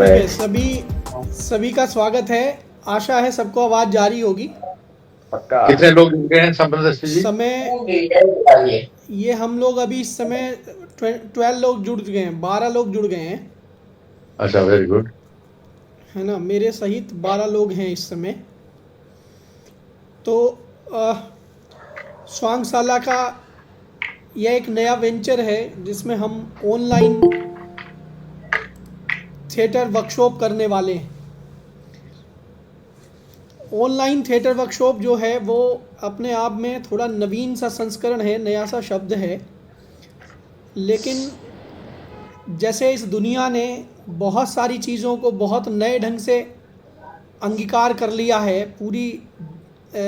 है। सभी का स्वागत है। आशा है सबको आवाज जारी होगी। पक्का। कितने लोग जुड़ गए हैं समरदस्ती जी? समय ये हम लोग अभी इस समय 12 लोग जुड़ गए हैं, 12 लोग जुड़ गए हैं, अच्छा, वेरी गुड। है ना। मेरे सहित 12 लोग हैं इस समय। तो स्वांगशाला का यह एक नया वेंचर है जिसमें हम ऑनलाइन थिएटर वर्कशॉप करने वाले हैं। ऑनलाइन थिएटर वर्कशॉप जो है वो अपने आप में थोड़ा नवीन सा संस्करण है, नया सा शब्द है, लेकिन जैसे इस दुनिया ने बहुत सारी चीज़ों को बहुत नए ढंग से अंगीकार कर लिया है, पूरी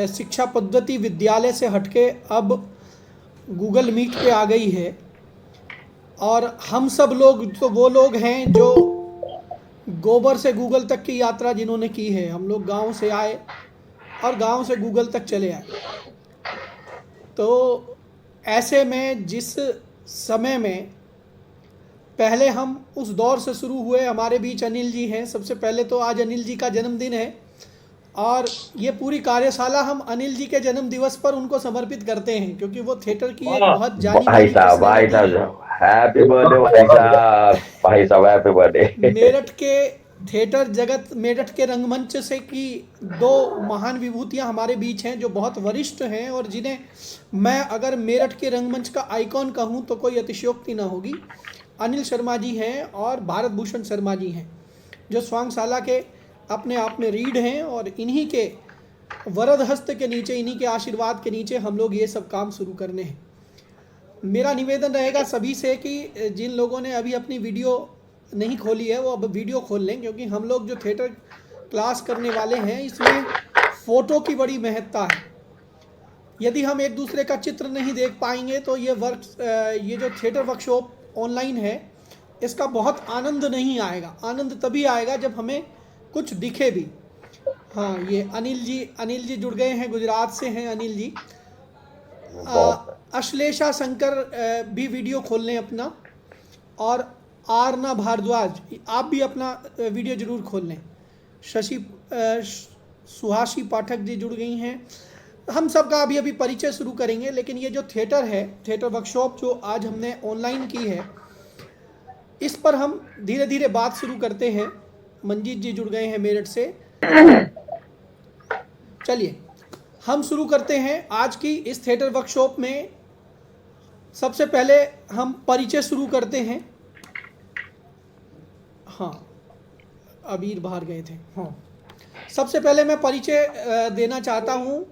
शिक्षा पद्धति विद्यालय से हटके अब गूगल मीट पे आ गई है। और हम सब लोग तो वो लोग हैं जो गोबर से गूगल तक की यात्रा जिन्होंने की है। हम लोग गांव से आए और गांव से गूगल तक चले आए। तो ऐसे में जिस समय में पहले हम उस दौर से शुरू हुए, हमारे बीच अनिल जी हैं। सबसे पहले तो आज अनिल जी का जन्मदिन है और ये पूरी कार्यशाला हम अनिल जी के जन्म दिवस पर उनको समर्पित करते हैं, क्योंकि वो थिएटर की एक बहुत जानी भाई मानी साहब पर्सनैलिटी। हैप्पी बर्थडे भाई साहब हैप्पी बर्थडे। मेरठ के थिएटर जगत, मेरठ के रंगमंच से की दो महान विभूतियां हमारे बीच हैं जो बहुत वरिष्ठ हैं और जिन्हें मैं अगर मेरठ के रंगमंच का आइकॉन कहूं तो कोई अतिशयोक्ति ना होगी। अनिल शर्मा जी हैं और भारत भूषण शर्मा जी हैं, जो स्वांगशाला के अपने आप में रीढ़ हैं, और इन्हीं के वरद हस्त के नीचे, इन्हीं के आशीर्वाद के नीचे हम लोग ये सब काम शुरू करने हैं। मेरा निवेदन रहेगा सभी से कि जिन लोगों ने अभी अपनी वीडियो नहीं खोली है वो अब वीडियो खोल लें, क्योंकि हम लोग जो थिएटर क्लास करने वाले हैं इसमें फ़ोटो की बड़ी महत्ता है। यदि हम एक दूसरे का चित्र नहीं देख पाएंगे तो ये जो थिएटर वर्कशॉप ऑनलाइन है इसका बहुत आनंद नहीं आएगा। आनंद तभी आएगा जब हमें कुछ दिखे भी। हाँ, ये अनिल जी जुड़ गए हैं, गुजरात से हैं अनिल जी। अश्लेषा शंकर भी वीडियो खोल लें अपना, और आरना भारद्वाज आप भी अपना वीडियो जरूर खोल लें। सुहासी पाठक जी जुड़ गई हैं। हम सब का अभी परिचय शुरू करेंगे, लेकिन ये जो थिएटर है, थिएटर वर्कशॉप जो आज हमने ऑनलाइन की है, इस पर हम धीरे धीरे बात शुरू करते हैं। मंजीत जी जुड़ गए हैं मेरठ से। चलिए हम शुरू करते हैं आज की इस थिएटर वर्कशॉप में। सबसे पहले हम परिचय शुरू करते हैं। हाँ, अबीर बाहर गए थे। हाँ, सबसे पहले मैं परिचय देना चाहता हूँ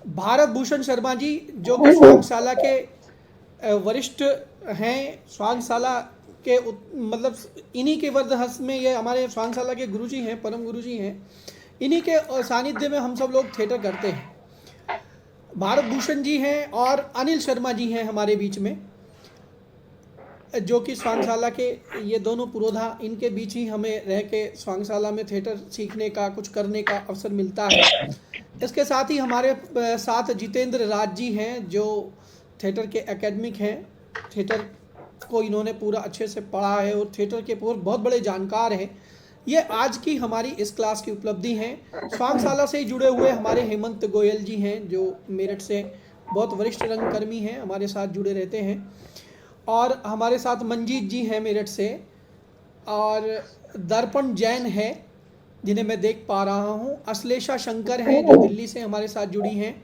भारत भूषण शर्मा जी, जो कि स्वांगशाला के वरिष्ठ हैं। स्वांगशाला के मतलब इन्हीं के वरदहस्त में ये हमारे स्वांगशाला के गुरुजी हैं, परम गुरुजी हैं। इन्हीं के सानिध्य में हम सब लोग थिएटर करते हैं। भारत भूषण जी हैं और अनिल शर्मा जी हैं हमारे बीच में, जो कि स्वांगशाला के ये दोनों पुरोधा, इनके बीच ही हमें रह के स्वांगशाला में थिएटर सीखने का, कुछ करने का अवसर मिलता है। इसके साथ ही हमारे साथ जितेंद्र राज जी हैं, जो थिएटर के एकेडमिक हैं। थिएटर को इन्होंने पूरा अच्छे से पढ़ा है और थिएटर के बहुत बड़े जानकार हैं। ये आज की हमारी इस क्लास की उपलब्धि हैं। स्वांगशाला से ही जुड़े हुए हमारे हेमंत गोयल जी हैं, जो मेरठ से बहुत वरिष्ठ रंगकर्मी हैं, हमारे साथ जुड़े रहते हैं। और हमारे साथ मंजीत जी हैं मेरठ से, और दर्पण जैन है जिन्हें मैं देख पा रहा हूँ। अश्लेषा शंकर हैं जो दिल्ली से हमारे साथ जुड़ी हैं,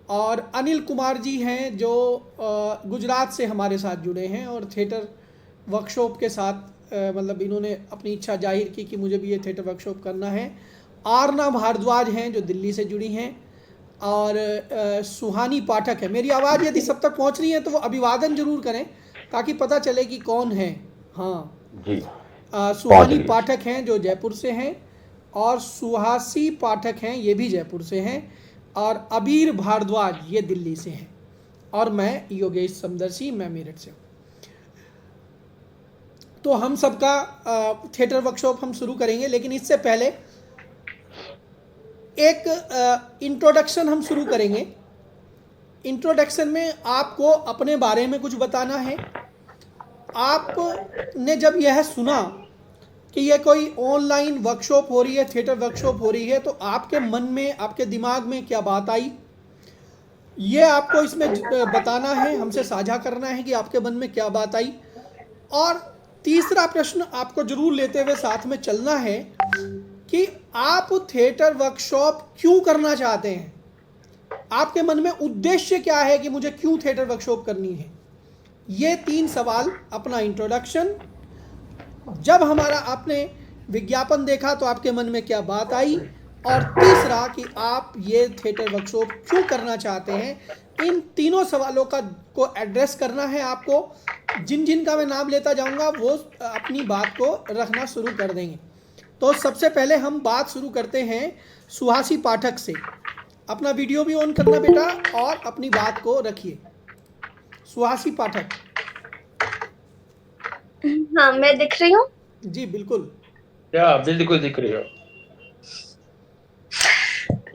और अनिल कुमार जी हैं जो गुजरात से हमारे साथ जुड़े हैं और थिएटर वर्कशॉप के साथ मतलब इन्होंने अपनी इच्छा जाहिर की कि मुझे भी ये थिएटर वर्कशॉप करना है। आरना भारद्वाज हैं जो दिल्ली से जुड़ी हैं, और सुहानी पाठक है। मेरी आवाज़ यदि सब तक पहुंच रही है तो वो अभिवादन जरूर करें ताकि पता चले कि कौन है। हाँ जी, सुहानी पाठक हैं जो जयपुर से हैं, और सुहासी पाठक हैं ये भी जयपुर से हैं, और अबीर भारद्वाज ये दिल्ली से हैं, और मैं योगेश समदर्शी, मैं मेरठ से हूँ। तो हम सबका थिएटर वर्कशॉप हम शुरू करेंगे, लेकिन इससे पहले एक इंट्रोडक्शन हम शुरू करेंगे। इंट्रोडक्शन में आपको अपने बारे में कुछ बताना है। आपने जब यह सुना कि ये कोई ऑनलाइन वर्कशॉप हो रही है, थिएटर वर्कशॉप हो रही है, तो आपके मन में, आपके दिमाग में क्या बात आई, ये आपको इसमें बताना है, हमसे साझा करना है कि आपके मन में क्या बात आई। और तीसरा प्रश्न आपको जरूर लेते हुए साथ में चलना है कि आप थिएटर वर्कशॉप क्यों करना चाहते हैं, आपके मन में उद्देश्य क्या है कि मुझे क्यों थिएटर वर्कशॉप करनी है। ये 3 सवाल, अपना इंट्रोडक्शन, जब हमारा आपने विज्ञापन देखा तो आपके मन में क्या बात आई, और तीसरा कि आप ये थिएटर वर्कशॉप क्यों करना चाहते हैं। इन तीनों सवालों को एड्रेस करना है आपको। जिन जिन का मैं नाम लेता जाऊंगा वो अपनी बात को रखना शुरू कर देंगे। तो सबसे पहले हम बात शुरू करते हैं सुहासी पाठक से। अपना वीडियो भी ऑन करना बेटा और अपनी बात को रखिए। सुहासी पाठक। हाँ, मैं दिख रही हूँ। जी बिल्कुल। क्या बिल्कुल दिख रही हो।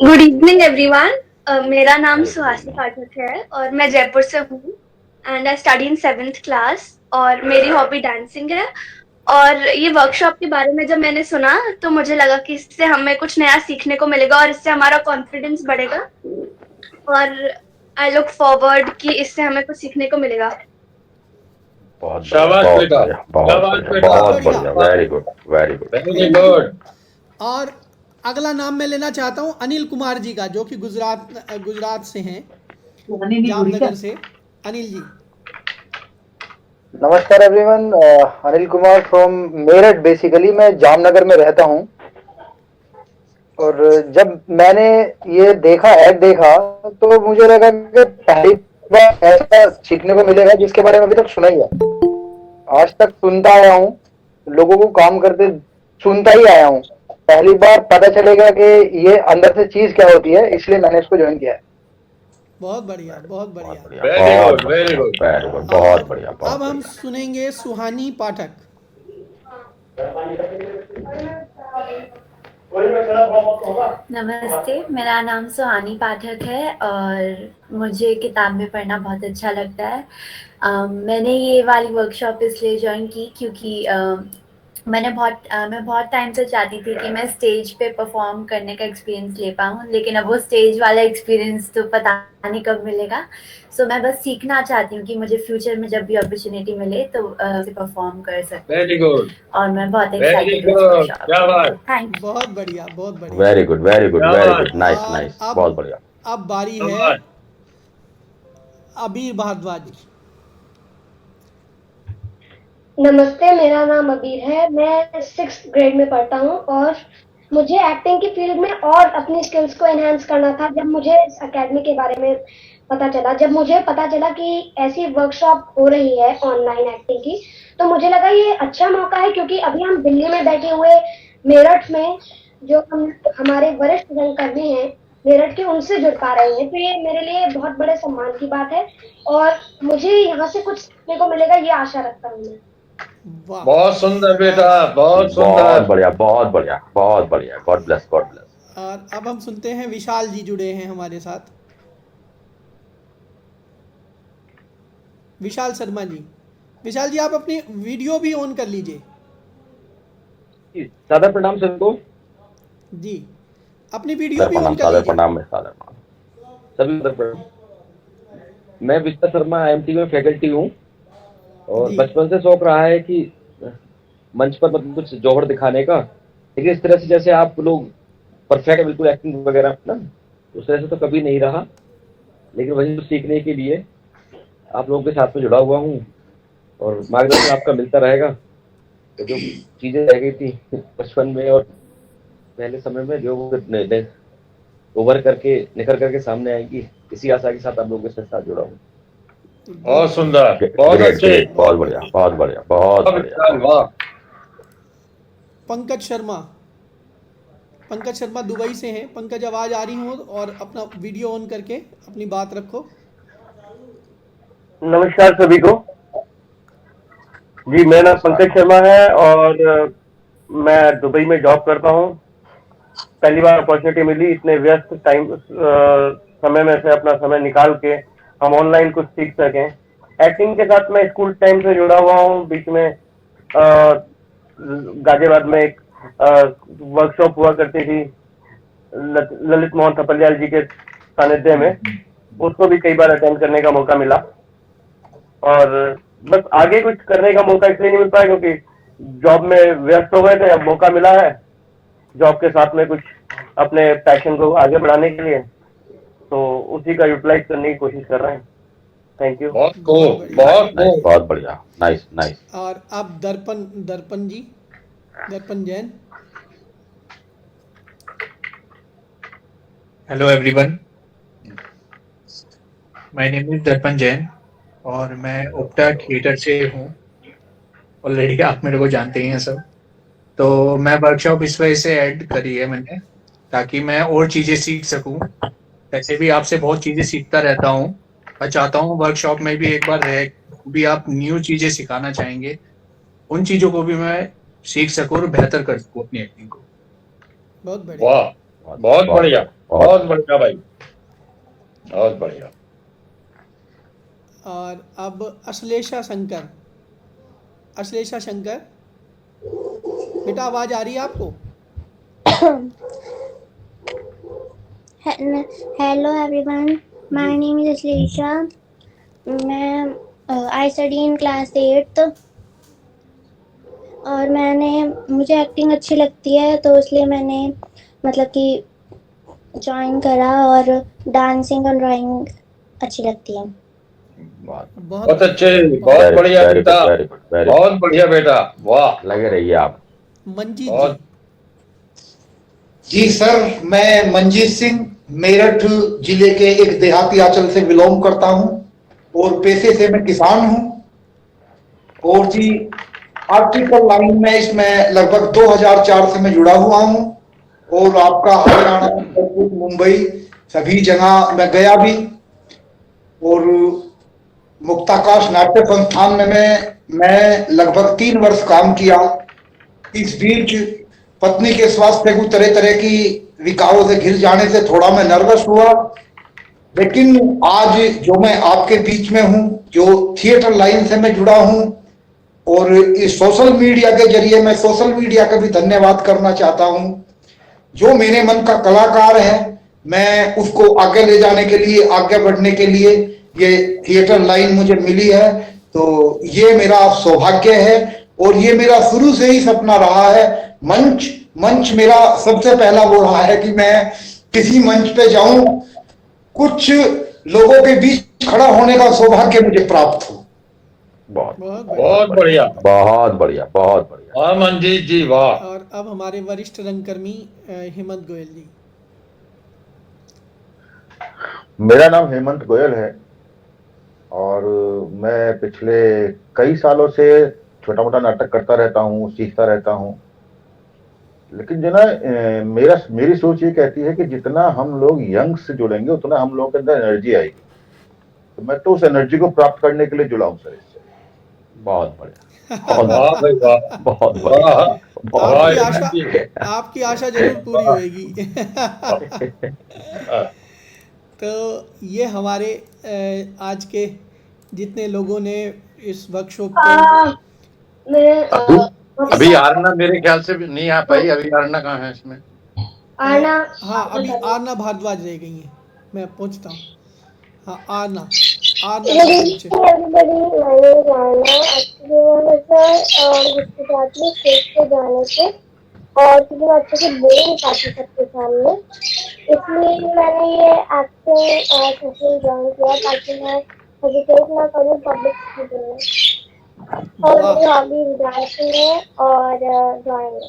Good evening everyone. मेरा नाम सुहासी पाठक है और मैं जयपुर से हूँ and I study in 7th class और मेरी हॉबी डांसिंग है। और ये वर्कशॉप के बारे में जब मैंने सुना तो मुझे लगा कि इससे हमें कुछ नया सीखने को मिलेगा और इससे हमारा कॉन्फिडेंस बढ़ेगा और आई लुक फॉरवर्ड कि इससे हमें कुछ सीखने को मिलेगा। बहुत शाबाश बहुत बेटा, बढ़िया, बहुत शाबाश बढ़िया, बेटा। बहुत बढ़िया, very good, very good. Very good. और अगला नाम मैं लेना चाहता हूँ अनिल कुमार जी का, जो कि गुजरात से हैं, जामनगर से। अनिल जी। नमस्कार everyone, Anil Kumar from Meerut. Basically मैं जामनगर में रहता हूँ और जब मैंने ये देखा, ऐड देखा, तो मुझे लगा कि पहली बार ऐसा सीखने को मिलेगा जिसके बारे में अभी तक सुना ही है। आज तक सुनता आया हूँ, लोगों को काम करते सुनता ही आया हूँ। पहली बार पता चलेगा कि ये अंदर से चीज क्या होती है, इसलिए मैंने इसको ज्वाइन किया है। बहुत बढ़िया, बहुत बढ़िया। Very good, very good, very good, बहुत बढ़िया, बहुत अब हम बढ़िया। सुनेंगे सुहानी पाठक। नमस्ते, मेरा नाम सुहानी पाठक है और मुझे किताबें पढ़ना बहुत अच्छा लगता है। मैंने ये वाली वर्कशॉप इसलिए ज्वाइन की क्योंकि मैं बहुत टाइम से चाहती थी कि मैं स्टेज पे परफॉर्म करने का एक्सपीरियंस ले पाऊँ, लेकिन अब वो स्टेज वाला एक्सपीरियंस तो पता नहीं कब मिलेगा। सो मैं बस सीखना चाहती हूँ कि मुझे फ्यूचर में जब भी अपॉर्चुनिटी मिले तो परफॉर्म कर सकूँ। वेरी गुड, और मैं बहुत वेरी एक्साइटेड हूँ इस गुड। वर्कशॉप क्या बात। के। Thank you. बहुत बढ़िया, बहुत बढ़िया। Very good, very good, very good, nice, और नाइस, बहुत बढ़िया। अब बारी है शाबाश। अबीर भारद्वाज। नमस्ते, मेरा नाम अबीर है। मैं 6th ग्रेड में पढ़ता हूँ और मुझे एक्टिंग की फील्ड में और अपनी स्किल्स को एनहांस करना था। जब मुझे इस अकेडमी के बारे में जब मुझे पता चला कि ऐसी वर्कशॉप हो रही है ऑनलाइन एक्टिंग की, तो मुझे लगा ये अच्छा मौका है, क्योंकि अभी हम दिल्ली में बैठे हुए मेरठ में जो हमारे वरिष्ठ रंगकर्मी हैं मेरठ के, उनसे जुड़ पा रहे हैं। तो ये मेरे लिए बहुत बड़े सम्मान की बात है और मुझे यहाँ से कुछ सीखने को मिलेगा, ये आशा रखता हूँ मैं। वाह, बहुत सुंदर बेटा, बहुत बहुत सुंदर। बढ़िया, बहुत बढ़िया, बहुत बढ़िया। God bless, God bless. और अब हम सुनते हैं विशाल जी जुड़े हैं हमारे साथ। विशाल शर्मा जी। विशाल जी, आप अपनी वीडियो भी ऑन कर लीजिए। सादर प्रणाम सबको। जी, अपनी वीडियो भी ऑन कर सादर लीजिए। प्रणाम, सादर प्रणाम। सभी सादर प्रणाम। मैं विस्तार शर्मा IMT में फैकल्टी हूँ और जी। बचपन से शौक रहा है कि मंच पर मतलब कुछ जौहर दिखाने का, लेकिन इस तरह से जैसे आप लोग परफेक्ट बिल्कुल एक्टिंग वगैरह ना, उस तरह से तो कभी नहीं रहा। लेकिन वही सीखने के लिए आप लोगों के साथ में जुड़ा हुआ हूँ और मार्गदर्शन आपका मिलता रहेगा। तो जो चीजें रह गई थी बचपन में और पहले समय में, जो ओवर करके निखर करके सामने आएंगी, इसी आशा के साथ आप लोगों के साथ जुड़ा हूँ। बहुत सुंदर, बहुत ग्रेट, अच्छे। ग्रेट, बहुत बढ़िया, बहुत बढ़िया, बहुत बढ़िया। वाह। पंकज शर्मा। पंकज शर्मा दुबई से हैं। पंकज, आवाज आ रही हो और अपना वीडियो ऑन करके अपनी बात रखो। नमस्कार सभी को। जी, मेरा नाम पंकज शर्मा है और मैं दुबई में जॉब करता हूँ। पहली बार अपॉर्चुनिटी मिली इतने व्यस्त समय में से अपना समय निकाल के हम ऑनलाइन कुछ सीख सकें। एक्टिंग के साथ मैं स्कूल टाइम से जुड़ा हुआ हूँ। बीच में गाजियाबाद में एक वर्कशॉप हुआ करती थी ललित मोहन थपलियाल जी के सानिध्य में, उसको भी कई बार अटेंड करने का मौका मिला। और बस आगे कुछ करने का मौका इसलिए नहीं मिल पाया क्योंकि जॉब में व्यस्त हो गए थे। अब मौका मिला है जॉब के साथ में कुछ अपने पैशन को आगे बढ़ाने के लिए, तो उसी का यूटिलाइज करने की कोशिश कर रहे हैं। Thank you. बहुत cool, बहुत नाइस, cool। बहुत बढ़िया, नाइस नाइस। और अब दर्पण जी, दर्पण Jain. Hello everyone, my name is दर्पण जैन और मैं ओप्टा थिएटर से हूँ। ऑलरेडी आप मेरे को जानते ही हैं सब। तो मैं वर्कशॉप इस वजह से ऐड करी है मैंने ताकि मैं और चीज़ें सीख सकूँ। वैसे भी आपसे बहुत चीज़ें सीखता रहता हूँ और चाहता हूँ वर्कशॉप में भी एक बार रह भी आप न्यू चीज़ें सिखाना चाहेंगे, उन चीज़ों को भी मैं सीख सकूँ और बेहतर कर सकूँ अपनी एक्टिंग को। बहुत बढ़िया। वाह, बहुत बढ़िया, बहुत बढ़िया भाई, बहुत बढ़िया। और अब अश्लेषा शंकर। अश्लेषा शंकर, बेटा आवाज आ रही है आपको? Hello everyone, my name is Ashlesha. मैं I study in class 8th और मुझे एक्टिंग अच्छी लगती है तो इसलिए मैंने मतलब कि ज्वाइन करा और डांसिंग और ड्राइंग अच्छी लगती है। बहुत अच्छे, बहुत बढ़िया बेटा, बहुत बढ़िया बेटा, वाह। लगे रहिए आप। मंजीत बहुत जी सर, मैं मंजीत सिंह मेरठ जिले के एक देहाती अंचल से बिलोंग करता हूं और पेशे से मैं किसान हूं। और जी आर्टिकल लाइन में इसमें लगभग 2004 से मैं जुड़ा हुआ हूं और आपका हरियाणा, मुंबई सभी जगह मैं गया भी। और मुक्ताकाश नाट्य संस्थान में मैं लगभग 3 वर्ष काम किया। इस बीच पत्नी के स्वास्थ्य को तरह तरह की विकारों से घिर जाने से थोड़ा मैं नर्वस हुआ, लेकिन आज जो मैं आपके बीच में हूं, जो थिएटर लाइन से मैं जुड़ा हूं और इस सोशल मीडिया के जरिए मैं सोशल मीडिया का भी धन्यवाद करना चाहता हूं। जो मेरे मन का कलाकार है मैं उसको आगे ले जाने के लिए, आगे बढ़ने के लिए ये थिएटर लाइन मुझे मिली है, तो ये मेरा सौभाग्य है और ये मेरा शुरू से ही सपना रहा है। मंच मेरा सबसे पहला वो रहा है कि मैं किसी मंच पे जाऊं, कुछ लोगों के बीच खड़ा होने का सौभाग्य मुझे प्राप्त हो। बहुत बढ़िया, बहुत बढ़िया, बहुत बढ़िया। वाह मंजीत जी, वाह। और अब हमारे वरिष्ठ रंगकर्मी हेमंत गोयल जी। मेरा नाम हेमंत गोयल है और मैं पिछले कई सालों से छोटा मोटा नाटक करता रहता हूँ, सीखता रहता हूँ। लेकिन जो ना मेरी सोच ये कहती है कि जितना हम लोग यंग से जुड़ेंगे उतना हम लोगों के अंदर एनर्जी आएगी। तो मैं तो उस एनर्जी को प्राप्त करने के लिए जुड़ा हूँ सर इससे। बहुत बढ़िया, वाह भाई वाह, बहुत बढ़िया। आपकी आशा जरूर पूरी होगी। तो ये हमारे आज के जितने लोगों ने इस वर्कशॉप को अभी आरना मेरे ख्याल से भी नहीं आ पाई। अभी आरना कहाँ है इसमें? आरना, हाँ अभी आरना भारद्वाज रह गई है, मैं पहुंचता हूँ। हाँ आरना मैंने जाना और उसके साथ में स्टेज पे जाने से और किसी अच्छे से बोल नहीं पाती सबके सामने, इसलिए मैंने ये एक्टिंग सेशन ज्वाइन किया ताकि मैं हेजिटेट ना करूँ पब्लिक स्पीकिंग में। और मेरी हॉबी डांसिंग है और ड्राइंग है।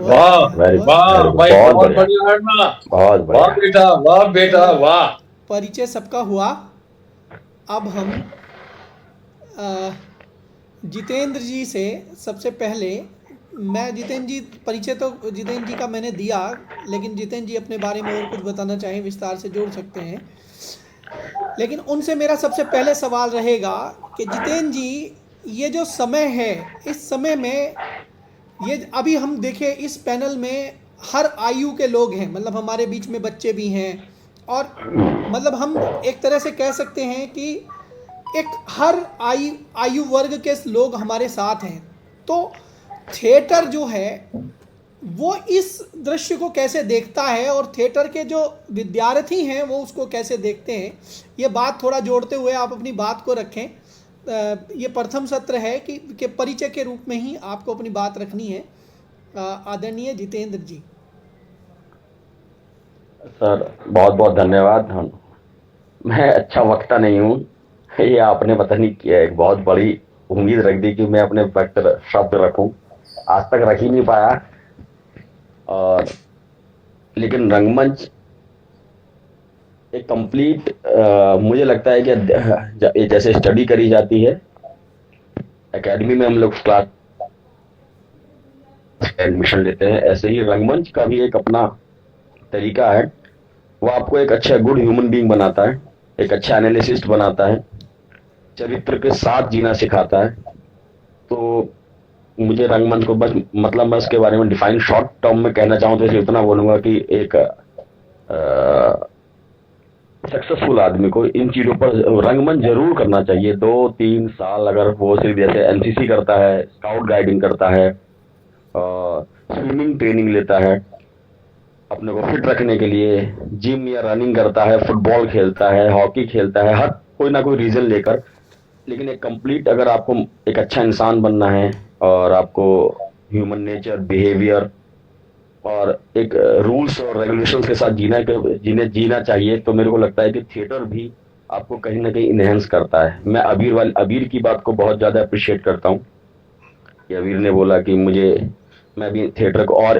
वाह भाई, वाह भाई, बहुत बढ़िया आरना, बहुत वाह बेटा, वाह बेटा, वाह। परिचय सबका हुआ। अब हम जितेंद्र जी से सबसे पहले मैं परिचय तो जितेंद्र जी का मैंने दिया, लेकिन जितेंद्र जी अपने बारे में और कुछ बताना चाहें विस्तार से जोड़ सकते हैं। लेकिन उनसे मेरा सबसे पहले सवाल रहेगा कि जितेंद्र जी, ये जो समय है, इस समय में ये अभी हम देखें इस पैनल में हर आयु के लोग हैं, मतलब हमारे बीच में बच्चे भी हैं और मतलब हम एक तरह से कह सकते हैं कि एक हर आयु वर्ग के लोग हमारे साथ हैं। तो थिएटर जो है वो इस दृश्य को कैसे देखता है और थिएटर के जो विद्यार्थी हैं वो उसको कैसे देखते हैं, ये बात थोड़ा जोड़ते हुए आप अपनी बात को रखें। ये प्रथम सत्र है कि परिचय के रूप में ही आपको अपनी बात रखनी है। आदरणीय जितेंद्र जी। सर बहुत बहुत धन्यवाद। मैं अच्छा वक्ता नहीं हूँ, ये आपने पता नहीं किया, एक बहुत बड़ी उम्मीद रख दी कि मैं अपने वक्त शब्द रखूं, आज तक रख ही नहीं पाया। और लेकिन रंगमंच एक कंप्लीट मुझे लगता है कि जैसे स्टडी करी जाती है एकेडमी में, हम लोग क्लास एडमिशन लेते हैं, ऐसे ही रंगमंच का भी एक अपना तरीका है। वो आपको एक अच्छा गुड ह्यूमन बीइंग बनाता है, एक अच्छा एनालिसिस्ट बनाता है, चरित्र के साथ जीना सिखाता है। तो मुझे रंगमंच को बस मतलब मैं उसके बारे में डिफाइन शॉर्ट टर्म में कहना चाहूँ तो इतना बोलूंगा कि एक सक्सेसफुल आदमी को इन चीजों पर रंगमंच जरूर करना चाहिए। 2-3 साल अगर वो सिर्फ जैसे एनसीसी करता है, स्काउट गाइडिंग करता है, स्विमिंग ट्रेनिंग लेता है अपने को फिट रखने के लिए, जिम या रनिंग करता है, फुटबॉल खेलता है, हॉकी खेलता है, हर कोई ना कोई रीजन लेकर, लेकिन एक कंप्लीट अगर आपको एक अच्छा इंसान बनना है और आपको ह्यूमन नेचर, बिहेवियर और एक रूल्स और रेगुलेशंस के साथ जीना चाहिए, तो मेरे को लगता है कि थिएटर भी आपको कहीं ना कहीं इनहेंस करता है। मैं अबीर की बात को बहुत ज़्यादा अप्रिशिएट करता हूँ कि अबीर ने बोला कि मैं भी थिएटर को और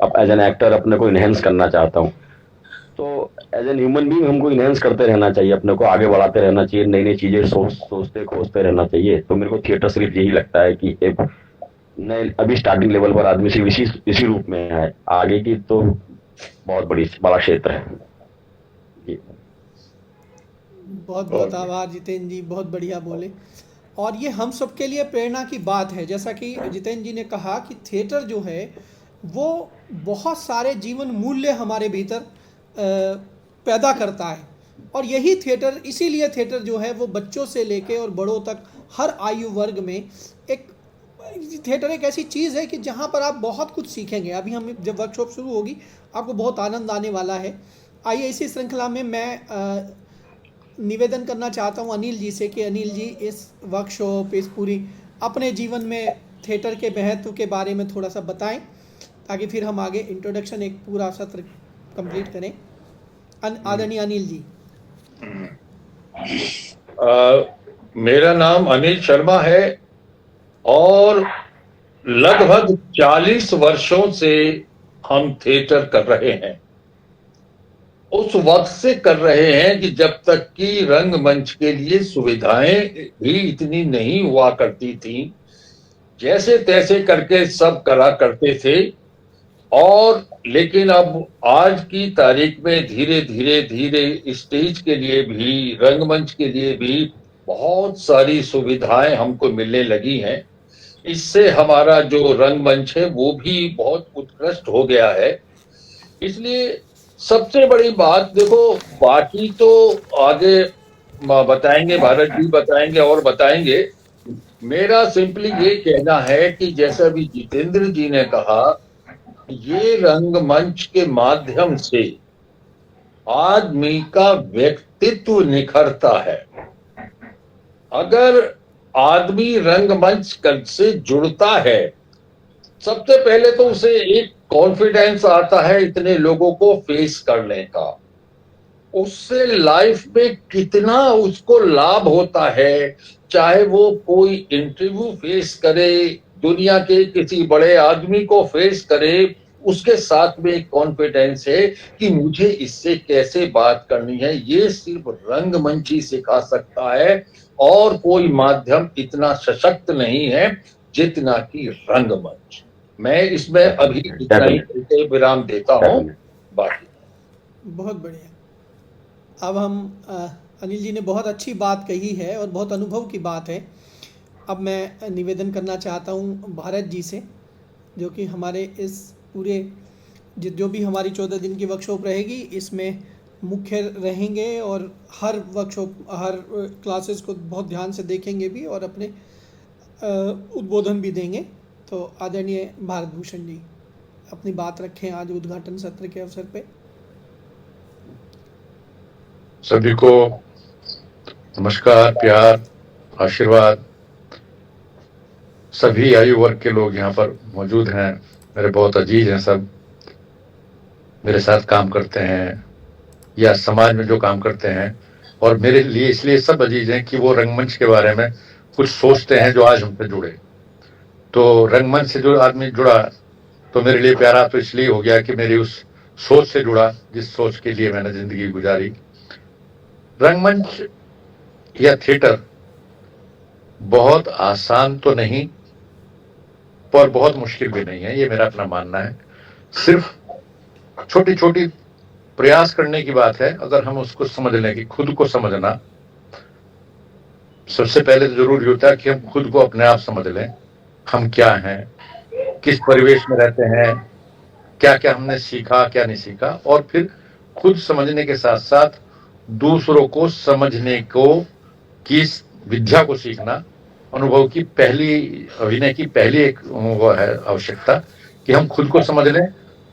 अब एज एन एक्टर अपने को इनहेंस करना चाहता हूँ। तो एज एन ह्यूमन बीइंग हमको इनहेंस करते रहना चाहिए, अपने को आगे बढ़ाते रहना चाहिए, नई नई चीजें सोचते खोजते रहना चाहिए। तो मेरे को थिएटर सिर्फ यही लगता है कि एक नए अभी स्टार्टिंग लेवल पर आदमी सिर्फ इसी रूप में है, आगे की तो बहुत बड़ा क्षेत्र है। बहुत बहुत आभार जितेंद्र जी, बहुत बढ़िया बोले। और ये हम सब के लिए प्रेरणा की बात है, जैसा कि जितेंद्र जी ने कहा कि थिएटर जो है वो बहुत सारे जीवन मूल्य हमारे भीतर पैदा करता है। और यही थिएटर, इसीलिए थिएटर जो है वो बच्चों से लेके और बड़ों तक हर आयु वर्ग में थिएटर एक ऐसी चीज़ है कि जहाँ पर आप बहुत कुछ सीखेंगे। अभी हम जब वर्कशॉप शुरू होगी आपको बहुत आनंद आने वाला है। आइए इसी श्रृंखला में मैं निवेदन करना चाहता हूँ अनिल जी से कि अनिल जी इस वर्कशॉप, इस पूरी अपने जीवन में थिएटर के महत्व के बारे में थोड़ा सा बताएं, ताकि फिर हम आगे इंट्रोडक्शन एक पूरा सत्र कंप्लीट करें। आदरणीय अनिल जी। मेरा नाम अनिल शर्मा है और लगभग 40 वर्षों से हम थिएटर कर रहे हैं। उस वक्त से कर रहे हैं कि जब तक कि रंगमंच के लिए सुविधाएं भी इतनी नहीं हुआ करती थी, जैसे तैसे करके सब करा करते थे। और लेकिन अब आज की तारीख में धीरे धीरे स्टेज के लिए भी, रंगमंच के लिए भी बहुत सारी सुविधाएं हमको मिलने लगी हैं। इससे हमारा जो रंगमंच है वो भी बहुत उत्कृष्ट हो गया है। इसलिए सबसे बड़ी बात देखो, बाकी तो आगे बताएंगे, भारत जी बताएंगे और बताएंगे। मेरा सिंपली ये कहना है कि जैसा भी जितेंद्र जी ने कहा, ये रंगमंच के माध्यम से आदमी का व्यक्तित्व निखरता है। अगर आदमी रंगमंच से जुड़ता है, सबसे पहले तो उसे एक कॉन्फिडेंस आता है इतने लोगों को फेस करने का। उससे लाइफ में कितना उसको लाभ होता है, चाहे वो कोई इंटरव्यू फेस करे, दुनिया के किसी बड़े आदमी को फेस करे, उसके साथ में एक कॉन्फिडेंस है कि मुझे इससे कैसे बात करनी है। ये सिर्फ रंगमंच ही सिखा सकता है और कोई माध्यम इतना सशक्त नहीं है जितना कि रंगमंच। मैं इसमें अभी इतना ही विराम देता हूँ। बाकी बहुत बढ़िया। अब हम अनिल जी ने बहुत अच्छी बात कही है और बहुत अनुभव की बात है। अब मैं निवेदन करना चाहता हूँ भारत जी से, जो कि हमारे इस पूरे जो भी हमारी 14 दिन की वर्कशॉप रहेगी इसमें मुख्य रहेंगे और हर वर्कशॉप, हर क्लासेस को बहुत ध्यान से देखेंगे भी और अपने उद्बोधन भी देंगे। तो आदरणीय भारत भूषण जी अपनी बात रखें आज उद्घाटन सत्र के अवसर पे। सभी को नमस्कार, प्यार, आशीर्वाद। सभी आयु वर्ग के लोग यहाँ पर मौजूद हैं, मेरे बहुत अजीज हैं, सब मेरे साथ काम करते हैं या समाज में जो काम करते हैं, और मेरे लिए इसलिए सब अजीज हैं कि वो रंगमंच के बारे में कुछ सोचते हैं जो आज हमसे जुड़े। तो रंगमंच से जो आदमी जुड़ा तो मेरे लिए प्यारा तो इसलिए हो गया कि मेरी उस सोच से जुड़ा जिस सोच के लिए मैंने जिंदगी गुजारी। रंगमंच या थिएटर बहुत आसान तो नहीं पर बहुत मुश्किल भी नहीं है, ये मेरा अपना मानना है। सिर्फ छोटी छोटी प्रयास करने की बात है। अगर हम उसको समझ लें कि खुद को समझना सबसे पहले तो जरूरी होता है कि हम खुद को अपने आप समझ लें, हम क्या हैं, किस परिवेश में रहते हैं, क्या क्या हमने सीखा क्या नहीं सीखा, और फिर खुद समझने के साथ साथ दूसरों को समझने को की विद्या को सीखना। अनुभव की पहली, अभिनय की पहली एक वो है आवश्यकता कि हम खुद को समझ लें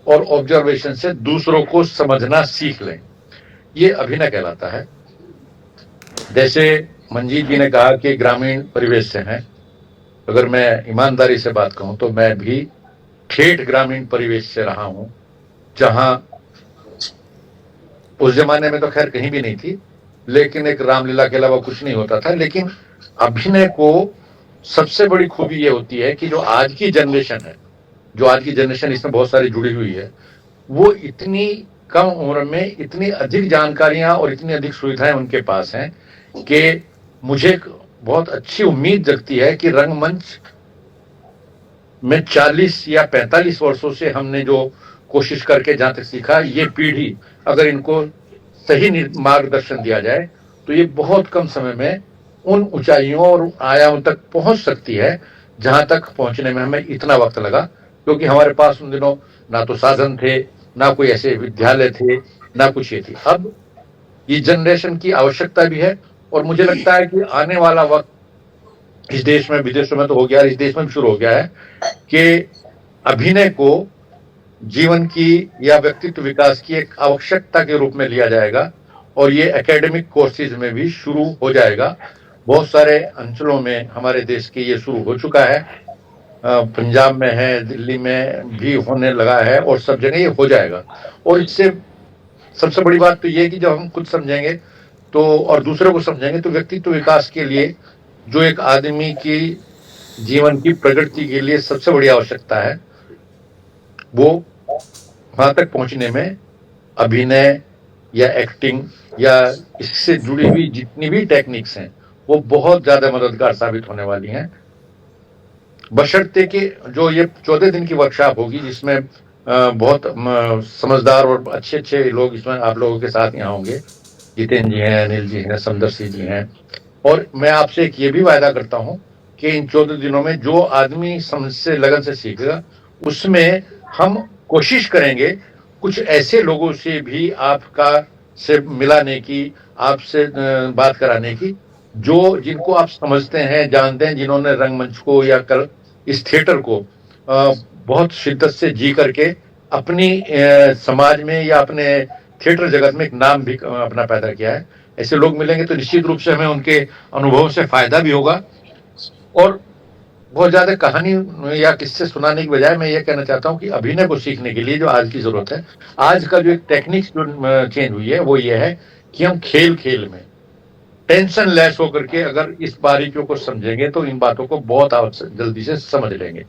और ऑब्जर्वेशन से दूसरों को समझना सीख लें। ये अभिनय कहलाता है। जैसे मंजीत जी ने कहा कि ग्रामीण परिवेश से हैं, अगर मैं ईमानदारी से बात कहूं तो मैं भी ठेठ ग्रामीण परिवेश से रहा हूं, जहां उस जमाने में तो खैर कहीं भी नहीं थी, लेकिन एक रामलीला के अलावा कुछ नहीं होता था। लेकिन अभिनय को सबसे बड़ी खूबी ये होती है कि जो आज की जनरेशन है, जो आज की जनरेशन इसमें बहुत सारी जुड़ी हुई है, वो इतनी कम उम्र में इतनी अधिक जानकारियां और इतनी अधिक सुविधाएं उनके पास हैं कि मुझे बहुत अच्छी उम्मीद जगती है कि रंगमंच में 40 या 45 वर्षों से हमने जो कोशिश करके जहां तक सीखा, ये पीढ़ी अगर इनको सही मार्गदर्शन दिया जाए तो ये बहुत कम समय में उन ऊंचाइयों और आयामों तक पहुंच सकती है जहां तक पहुंचने में हमें इतना वक्त लगा, क्योंकि हमारे पास उन दिनों ना तो साधन थे, ना कोई ऐसे विद्यालय थे, ना कुछ ये थी। अब ये जनरेशन की आवश्यकता भी है, और मुझे लगता है कि आने वाला वक्त इस देश में, विदेशों में तो हो गया, इस देश में भी शुरू हो गया है कि अभिनय को जीवन की या व्यक्तित्व विकास की एक आवश्यकता के रूप में लिया जाएगा, और ये एकेडमिक कोर्सेज में भी शुरू हो जाएगा। बहुत सारे अंचलों में हमारे देश के ये शुरू हो चुका है, पंजाब में है, दिल्ली में भी होने लगा है, और सब जगह ये हो जाएगा। और इससे सबसे बड़ी बात तो ये कि जब हम खुद समझेंगे तो और दूसरों को समझेंगे तो व्यक्तित्व विकास के लिए जो एक आदमी की जीवन की प्रगति के लिए सबसे बड़ी आवश्यकता है, वो वहां तक पहुंचने में अभिनय या एक्टिंग या इससे जुड़ी हुई जितनी भी टेक्निक्स हैं वो बहुत ज्यादा मददगार साबित होने वाली हैं। बशर्ते कि जो ये 14 दिन की वर्कशॉप होगी, जिसमें बहुत समझदार और अच्छे अच्छे लोग इसमें आप लोगों के साथ यहाँ होंगे, जितेंद्र जी हैं, अनिल जी हैं, समदर्शी जी हैं, और मैं आपसे एक ये भी वायदा करता हूँ कि इन 14 दिनों में जो आदमी समझ से, लगन से सीखेगा, उसमें हम कोशिश करेंगे कुछ ऐसे लोगों से भी आपका से मिलाने की, आपसे बात कराने की, जो जिनको आप समझते हैं, जानते हैं, जिन्होंने रंगमंच को या कल इस थिएटर को बहुत शिद्दत से जी करके अपनी समाज में या अपने थिएटर जगत में एक नाम भी अपना पैदा किया है। ऐसे लोग मिलेंगे तो निश्चित रूप से हमें उनके अनुभव से फायदा भी होगा। और बहुत ज्यादा कहानी या किस्से सुनाने की बजाय मैं ये कहना चाहता हूँ कि अभिनय को सीखने के लिए जो आज की जरूरत है, आज का जो एक टेक्निक्स जो चेंज हुई है वो ये है कि हम खेल खेल में टेंशन लेस होकर के अगर इस बारीकियों को समझेंगे तो इन बातों को बहुत जल्दी से समझ लेंगे।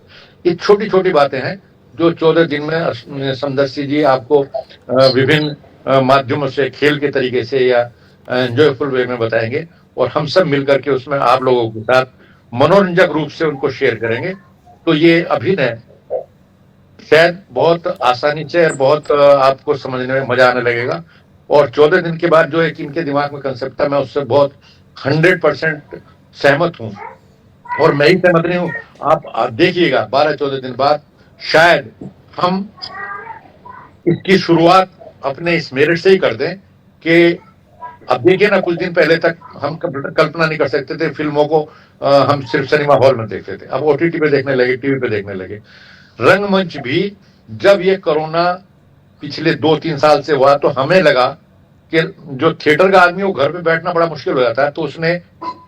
ये छोटी छोटी बातें हैं जो 14 दिन में समदर्शी जी आपको विभिन्न माध्यमों से, खेल के तरीके से या एंजॉयफुल वे में बताएंगे, और हम सब मिलकर के उसमें आप लोगों के साथ मनोरंजक रूप से उनको शेयर करेंगे। तो ये अभिनय शायद बहुत आसानी से और बहुत आपको समझने में मजा आने लगेगा। और 14 दिन के बाद जो एक इनके दिमाग में कंसेप्ट था, मैं उससे बहुत 100% सहमत हूं, और मैं ही सहमत नहीं हूं, आप देखिएगा 12-14 दिन बाद शायद हम इसकी शुरुआत अपने इस मेरिट से ही कर दें कि अब देखिए ना, कुछ दिन पहले तक हम कल्पना नहीं कर सकते थे फिल्मों को, हम सिर्फ सिनेमा हॉल में देखते थे, अब ओटीटी पे देखने लगे, टीवी पे देखने लगे। रंगमंच भी जब ये कोरोना पिछले 2-3 साल से हुआ तो हमें लगा कि जो थिएटर का आदमी वो घर पे बैठना बड़ा मुश्किल हो जाता है, तो उसने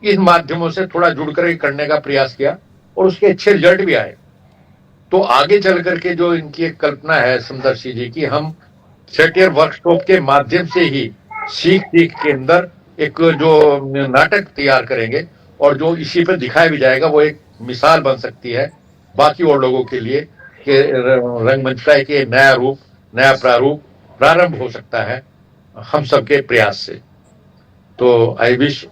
इन माध्यमों से थोड़ा जुड़ कर करने का प्रयास किया और उसके अच्छे रिजल्ट भी आए। तो आगे चल करके जो इनकी एक कल्पना है समदर्शी जी की, हम थिएटर वर्कशॉप के माध्यम से ही सीख के अंदर एक जो नाटक तैयार करेंगे और जो इसी पे दिखाया भी जाएगा, वो एक मिसाल बन सकती है बाकी और लोगों के लिए कि रंगमंच का एक नया रूप, नया प्रारूप प्रारंभ हो सकता है हम सबके प्रयास से। तो I wish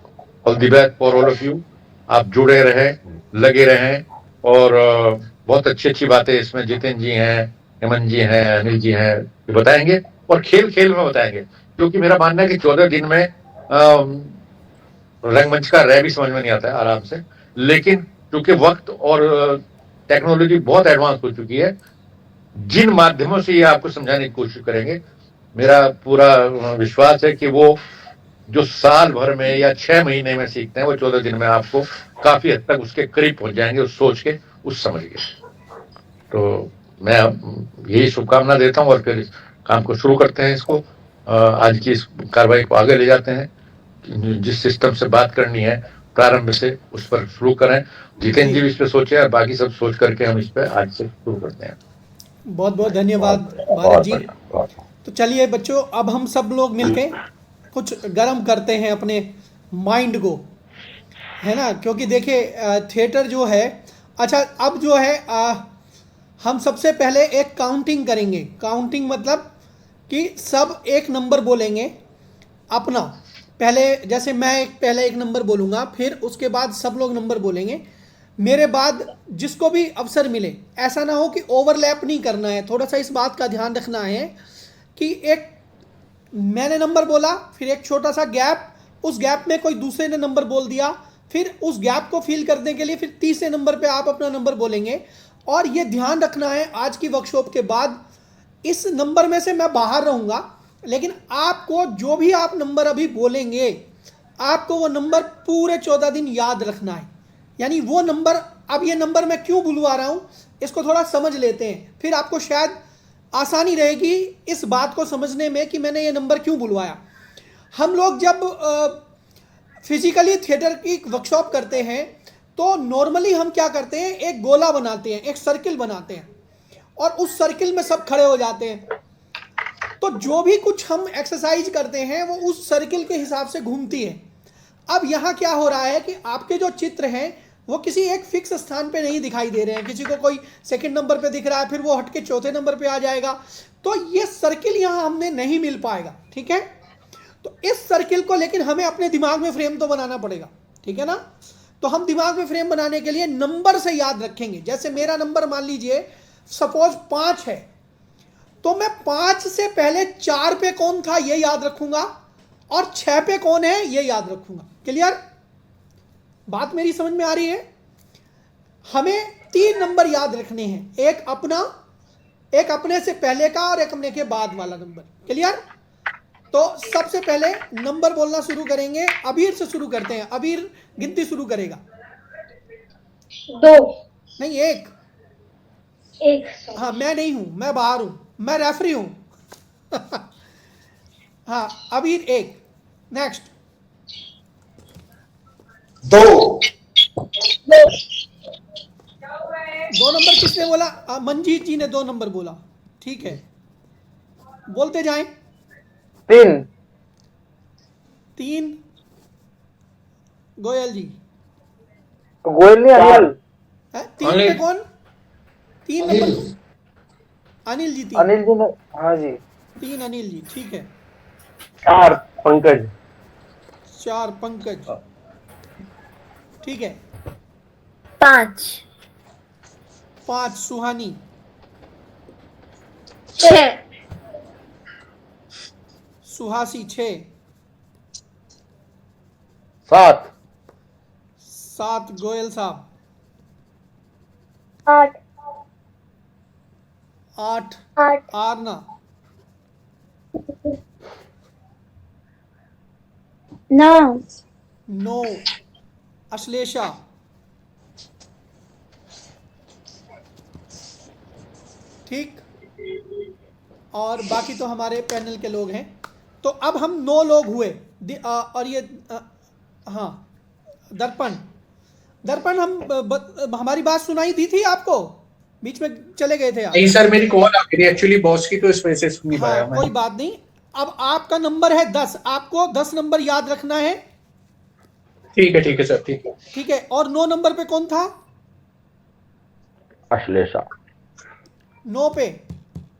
all the best for all of you. आप जुड़े रहें, लगे रहें और बहुत अच्छी अच्छी बातें इसमें जितेंद्र जी हैं, हेमंत जी हैं, अनिल जी हैं, ये बताएंगे और खेल खेल में बताएंगे, क्योंकि मेरा मानना है कि 14 दिन में रंगमंच का रह भी समझ में नहीं आता है आराम से, लेकिन क्योंकि वक्त और टेक्नोलॉजी बहुत एडवांस हो चुकी है, जिन माध्यमों से ये आपको समझाने की कोशिश करेंगे, मेरा पूरा विश्वास है कि वो जो साल भर में या 6 महीने में सीखते हैं, वो 14 दिन में आपको काफी हद तक उसके करीब पहुंच जाएंगे, उस सोच के, उस समझ के। तो मैं यही शुभकामना देता हूं और फिर इस काम को शुरू करते हैं। इसको आज की इस कार्रवाई को आगे ले जाते हैं। जिस सिस्टम से बात करनी है प्रारंभ से, उस पर शुरू करें। जितेंद्र जी भी इस पे सोचे और बाकी सब सोच करके हम इस पे आज से शुरू करते हैं। बहुत बहुत धन्यवाद भारत जी। तो चलिए बच्चों, अब हम सब लोग मिलके कुछ गर्म करते हैं अपने माइंड को, है ना, क्योंकि देखिए थिएटर जो है, अच्छा अब जो है हम सबसे पहले एक काउंटिंग करेंगे। काउंटिंग मतलब कि सब एक नंबर बोलेंगे अपना, पहले जैसे मैं पहले एक नंबर बोलूँगा, फिर उसके बाद सब लोग नंबर बोलेंगे, मेरे बाद जिसको भी अवसर मिले। ऐसा ना हो कि ओवरलैप नहीं करना है, थोड़ा सा इस बात का ध्यान रखना है कि एक मैंने नंबर बोला, फिर एक छोटा सा गैप, उस गैप में कोई दूसरे ने नंबर बोल दिया, फिर उस गैप को फिल करने के लिए फिर तीसरे नंबर पे आप अपना नंबर बोलेंगे। और ये ध्यान रखना है आज की वर्कशॉप के बाद, इस नंबर में से मैं बाहर रहूँगा, लेकिन आपको जो भी आप नंबर अभी बोलेंगे, आपको वो नंबर पूरे 14 दिन याद रखना है। यानी वो नंबर, अब ये नंबर मैं क्यों बुलवा रहा हूँ, इसको थोड़ा समझ लेते हैं, फिर आपको शायद आसानी रहेगी इस बात को समझने में कि मैंने ये नंबर क्यों बुलवाया। हम लोग जब फिजिकली थिएटर की वर्कशॉप करते हैं तो नॉर्मली हम क्या करते हैं, एक गोला बनाते हैं, एक सर्किल बनाते हैं और उस सर्किल में सब खड़े हो जाते हैं। तो जो भी कुछ हम एक्सरसाइज करते हैं वो उस सर्किल के हिसाब से घूमती है। अब यहाँ क्या हो रहा है कि आपके जो चित्र हैं वो किसी एक फिक्स स्थान पे नहीं दिखाई दे रहे हैं, किसी को कोई सेकंड नंबर पे दिख रहा है, फिर वो हट के चौथे नंबर पे आ जाएगा, तो ये सर्किल यहाँ हमने नहीं मिल पाएगा। ठीक है, तो इस सर्किल को लेकिन हमें अपने दिमाग में फ्रेम तो बनाना पड़ेगा, ठीक है ना। तो हम दिमाग में फ्रेम बनाने के लिए नंबर से याद रखेंगे। जैसे मेरा नंबर मान लीजिए सपोज 5 है, तो मैं 5 से पहले 4 पे कौन था ये याद रखूंगा और 6 पे कौन है ये याद रखूंगा। क्लियर, बात मेरी समझ में आ रही है। हमें 3 नंबर याद रखने हैं, एक अपना, एक अपने से पहले का और एक अपने के बाद वाला नंबर। क्लियर, तो सबसे पहले नंबर बोलना शुरू करेंगे, अबीर से शुरू करते हैं। अबीर गिनती शुरू करेगा। 2 नहीं, 1। हाँ, मैं नहीं हूं, मैं बाहर हूं, मैं रेफरी हूं। हाँ, अबीर 1। नेक्स्ट 2 नंबर किसने बोला? मंजीत जी ने 2 नंबर बोला। ठीक है, बोलते जाएं। 3 गोयल जी। गोयल नहीं, अनिल। 3 पे कौन? 3 नंबर अनिल जी। 3 अनिल जी ने, हाँ जी 3 अनिल जी। ठीक है, 4 पंकज। 4 पंकज। ठीक है, 5 सुहानी। 6 सुहासी 6। 7 गोयल साहब। 8 आरना। No. नो। अश्लेषा? ठीक। और बाकी तो हमारे पैनल के लोग हैं। तो अब हम 9 लोग हुए। और ये हाँ, दर्पण हमारी बात सुनाई दी थी आपको? बीच में चले गए थे आप? नहीं सर, मेरी कॉल आ गई एक्चुअली बॉस की, तो इस वजह से सुन नहीं पाया हाँ, मैं। कोई बात नहीं। अब आपका नंबर है 10, आपको 10 नंबर याद रखना है। ठीक है सर, ठीक है। ठीक है। और 9 नंबर पे कौन था? अश्लेषा। 9 पे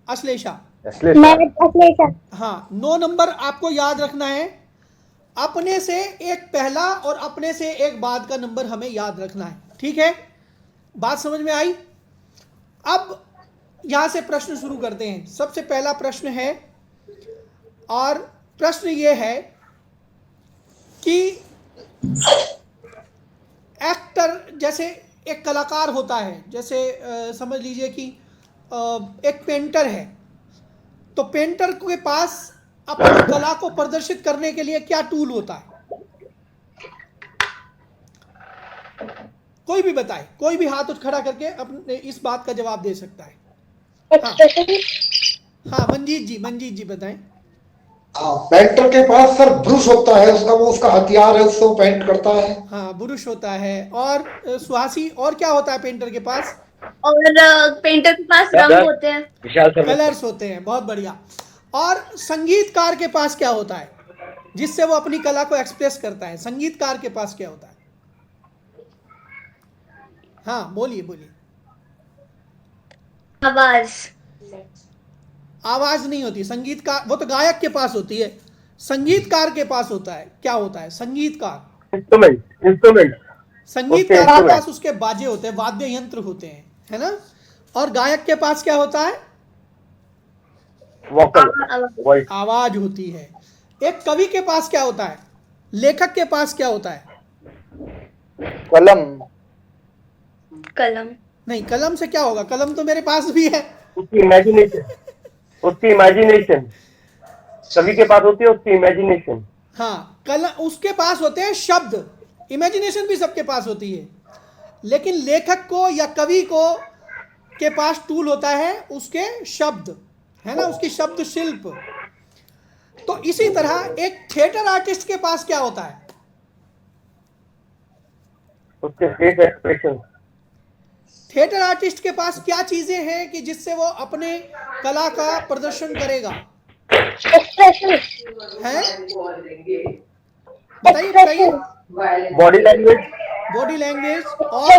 अश्लेषा। मैं अश्लेषा। हाँ, 9 नंबर आपको याद रखना है। अपने से एक पहला और अपने से एक बाद का नंबर हमें याद रखना है। ठीक है, बात समझ में आई? अब यहां से प्रश्न शुरू करते हैं। सबसे पहला प्रश्न है, और प्रश्न ये है कि एक्टर, जैसे एक कलाकार होता है, जैसे समझ लीजिए कि एक पेंटर है, तो पेंटर के पास अपनी कला को प्रदर्शित करने के लिए क्या टूल होता है? कोई भी बताए, कोई भी हाथ उठ खड़ा करके अपने इस बात का जवाब दे सकता है। हाँ, मंजीत जी बताएं। पेंटर के पास सर ब्रश होता है, उसका हथियार है, उससे वो पेंट करता है। हाँ, ब्रश होता है। और सुहासी, और क्या होता है पेंटर के पास? और पेंटर के पास रंग होते हैं, कलर्स होते हैं। बहुत बढ़िया। और संगीतकार के पास क्या होता है जिससे वो अपनी कला को एक्सप्रेस करता है? संगीतकार के पास क्या होता है? हाँ, बोलिए। आवाज नहीं होती संगीतकार, वो तो गायक के पास होती है। संगीतकार के पास होता है, क्या होता है? संगीतकार, इंस्ट्रूमेंट। संगीतकार के पास उसके बाजे होते हैं, वाद्य यंत्र होते हैं, है ना? और गायक के पास क्या होता है? वोकल, आवाज होती है। एक कवि के पास क्या होता है? लेखक के पास क्या होता है? कलम। नहीं, कलम से क्या होगा? कलम तो मेरे पास भी है। उसकी इमेजिनेशन कवि के पास होती है, उसकी इमेजिनेशन। हाँ, कलम, उसके पास होते हैं शब्द। इमेजिनेशन भी सबके पास होती है, लेकिन लेखक को या कवि को के पास टूल होता है उसके शब्द, है ना? उसकी शब्द शिल्प। तो इसी तरह एक थिएटर आर्टिस्ट के पास क्या होता है? उसके फेस एक्सप्रेशन। थिएटर आर्टिस्ट के पास क्या चीजें हैं कि जिससे वो अपने कला का प्रदर्शन करेगा? है? बताइए। बॉडी लैंग्वेज और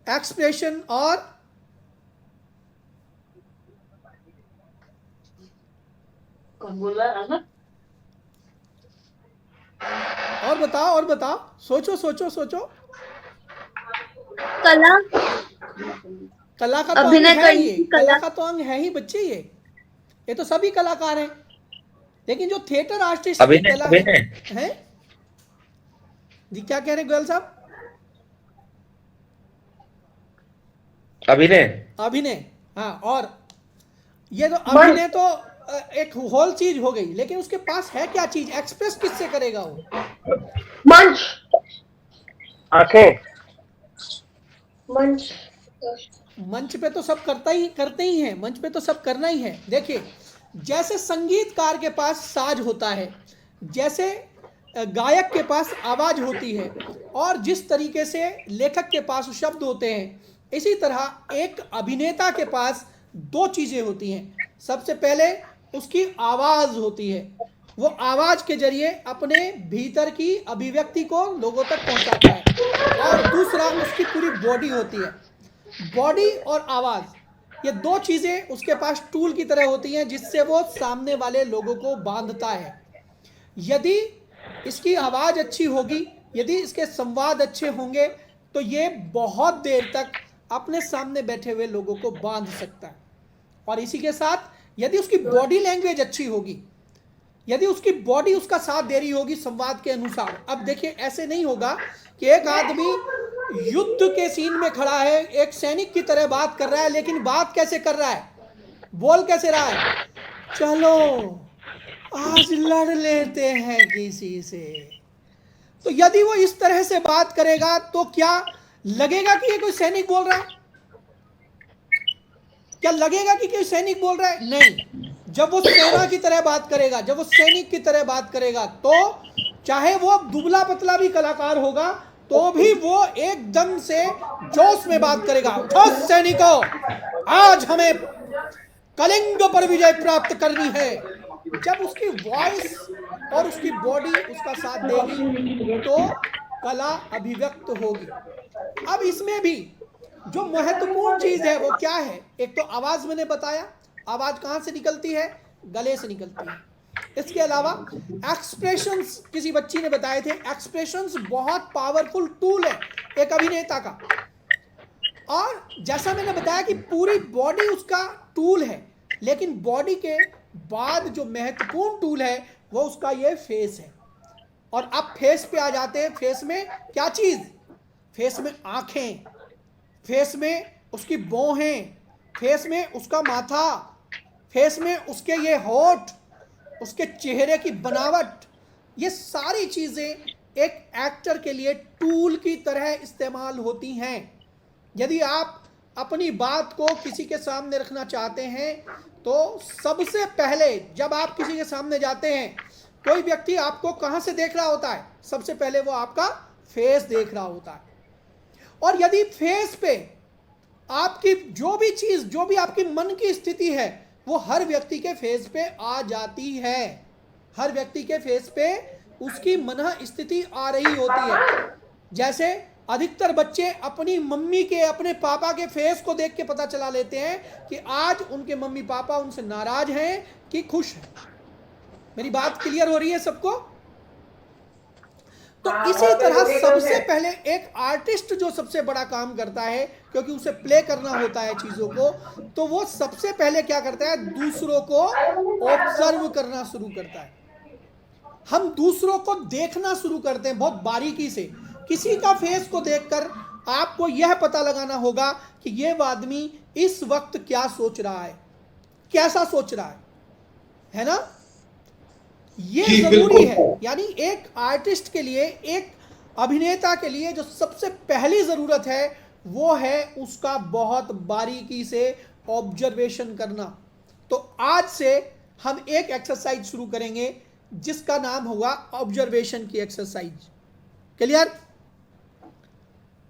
एक्सप्रेशन और और बताओ। सोचो। कला का तो अंग है ये। कला का तो अंग है ही बच्चे। ये तो सभी कलाकार हैं, लेकिन जो थिएटर आर्टिस्ट की कला है। जी, क्या कह रहे गोयल साहब? अभिनय। हाँ, और ये तो अभिनय तो एक होल चीज हो गई, लेकिन उसके पास है क्या चीज? एक्सप्रेस किससे करेगा वो? मंच, आंखें। मंच पे तो सब करते ही हैं। मंच पे तो सब करना ही है। देखिए, जैसे संगीतकार के पास साज होता है, जैसे गायक के पास आवाज होती है, और जिस तरीके से लेखक के पास शब्द होते हैं, इसी तरह एक अभिनेता के पास 2 चीजें होती हैं। सबसे पहले उसकी आवाज होती है, वो आवाज के जरिए अपने भीतर की अभिव्यक्ति को लोगों तक पहुंचाता है। और दूसरा उसकी पूरी बॉडी होती है। बॉडी और आवाज, ये 2 चीजें उसके पास टूल की तरह होती हैं, जिससे वो सामने वाले लोगों को बांधता है। यदि इसकी आवाज अच्छी होगी, यदि इसके संवाद अच्छे होंगे, तो ये बहुत देर तक अपने सामने बैठे हुए लोगों को बांध सकता है। और इसी के साथ यदि उसकी बॉडी लैंग्वेज अच्छी होगी, यदि उसकी बॉडी उसका साथ दे रही होगी संवाद के अनुसार। अब देखिए, ऐसे नहीं होगा कि एक आदमी युद्ध के सीन में खड़ा है, एक सैनिक की तरह बात कर रहा है, लेकिन बात कैसे कर रहा है? बोल कैसे रहा है? चलो, आज लड़ लेते हैं किसी से। तो यदि वो इस तरह से बात करेगा तो क्या लगेगा कि ये कोई सैनिक बोल रहा है? क्या लगेगा कि कोई सैनिक बोल रहा है? नहीं। जब वो सेना की तरह बात करेगा, जब वो सैनिक की तरह बात करेगा, तो चाहे वो दुबला पतला भी कलाकार होगा तो भी वो एकदम से जोश में बात करेगा। उठो सैनिकों, आज हमें कलिंग पर विजय प्राप्त करनी है। जब उसकी वॉइस और उसकी बॉडी उसका साथ देगी तो कला अभिव्यक्त होगी। अब इसमें भी जो महत्वपूर्ण चीज है वो क्या है? एक तो आवाज, मैंने बताया आवाज कहां से निकलती है? गले से निकलती है। इसके अलावा एक्सप्रेशंस, किसी बच्ची ने बताए थे, एक्सप्रेशंस बहुत पावरफुल टूल है एक अभिनेता का। और जैसा मैंने बताया कि पूरी बॉडी उसका टूल है, लेकिन बॉडी के बाद जो महत्वपूर्ण टूल है वो उसका ये फेस है। और अब फेस पे आ जाते हैं। फेस में क्या चीज? फेस में आंखें, फेस में उसकी भौहें, फेस में उसका माथा, फेस में उसके ये होठ, उसके चेहरे की बनावट, ये सारी चीजें एक एक्टर के लिए टूल की तरह इस्तेमाल होती हैं। यदि आप अपनी बात को किसी के सामने रखना चाहते हैं तो सबसे पहले जब आप किसी के सामने जाते हैं, कोई व्यक्ति आपको कहां से देख रहा होता है? सबसे पहले वो आपका फेस देख रहा होता है। और यदि फेस पे आपकी जो भी चीज, जो भी आपकी मन की स्थिति है, वो हर व्यक्ति के फेस पे आ जाती है। हर व्यक्ति के फेस पे उसकी मन स्थिति आ रही होती है। जैसे अधिकतर बच्चे अपनी मम्मी के, अपने पापा के फेस को देख के पता चला लेते हैं कि आज उनके मम्मी पापा उनसे नाराज हैं कि खुश हैं। मेरी बात क्लियर हो रही है सबको? तो इसी तरह सबसे पहले एक आर्टिस्ट जो सबसे बड़ा काम करता है, क्योंकि उसे प्ले करना होता है चीजों को, तो वो सबसे पहले क्या करता है? दूसरों को ऑब्जर्व करना शुरू करता है। हम दूसरों को देखना शुरू करते हैं बहुत बारीकी से। किसी का फेस को देखकर आपको यह पता लगाना होगा कि यह आदमी इस वक्त क्या सोच रहा है, कैसा सोच रहा है ना? ये जरूरी है। यानी एक आर्टिस्ट के लिए, एक अभिनेता के लिए जो सबसे पहली जरूरत है वो है उसका बहुत बारीकी से ऑब्जर्वेशन करना। तो आज से हम एक एक्सरसाइज शुरू करेंगे जिसका नाम होगा ऑब्जर्वेशन की एक्सरसाइज। क्लियर?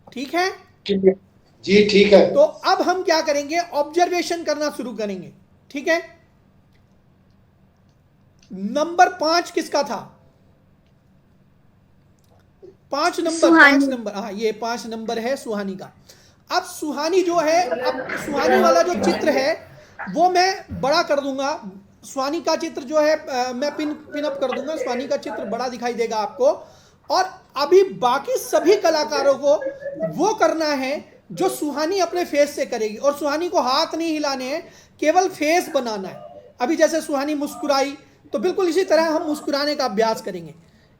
ठीक है जी, ठीक है। तो अब हम क्या करेंगे? ऑब्जर्वेशन करना शुरू करेंगे। ठीक है? नंबर 5 किसका था? 5 नंबर, हाँ, ये 5 नंबर है सुहानी का। अब सुहानी जो है, अब सुहानी वाला जो चित्र है वो मैं बड़ा कर दूंगा। सुहानी का चित्र जो है मैं पिन अप कर दूंगा। सुहानी का चित्र बड़ा दिखाई देगा आपको। और अभी बाकी सभी कलाकारों को वो करना है जो सुहानी अपने फेस से करेगी। और सुहानी को हाथ नहीं हिलाने हैं, केवल फेस बनाना है। अभी जैसे सुहानी मुस्कुराई, तो बिल्कुल इसी तरह हम मुस्कुराने का अभ्यास करेंगे।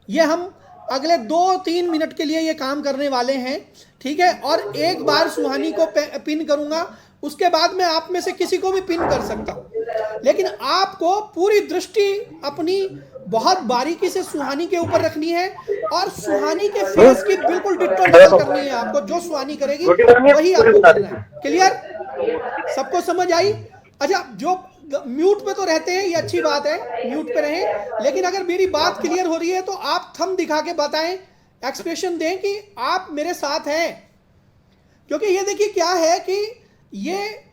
ये हम अगले 2-3 मिनट के लिए ये काम करने वाले हैं। ठीक है? और एक बार सुहानी को पिन करूंगा, उसके बाद मैं आप में से किसी को भी पिन कर सकता हूं। लेकिन आपको पूरी दृष्टि अपनी बहुत बारीकी से सुहानी के ऊपर रखनी है और सुहानी के फेस की बिल्कुल डिटेल करनी है आपको। जो सुहानी करेगी वही आपको करना है। क्लियर? सबको समझ आई? अच्छा, जो म्यूट पे तो रहते हैं, ये अच्छी बात है, म्यूट पे रहें। लेकिन अगर मेरी बात क्लियर हो रही है तो आप थंब दिखा के बताएं, एक्सप्रेशन दें कि आप मेरे साथ हैं। क्योंकि ये देखिए क्या है कि ये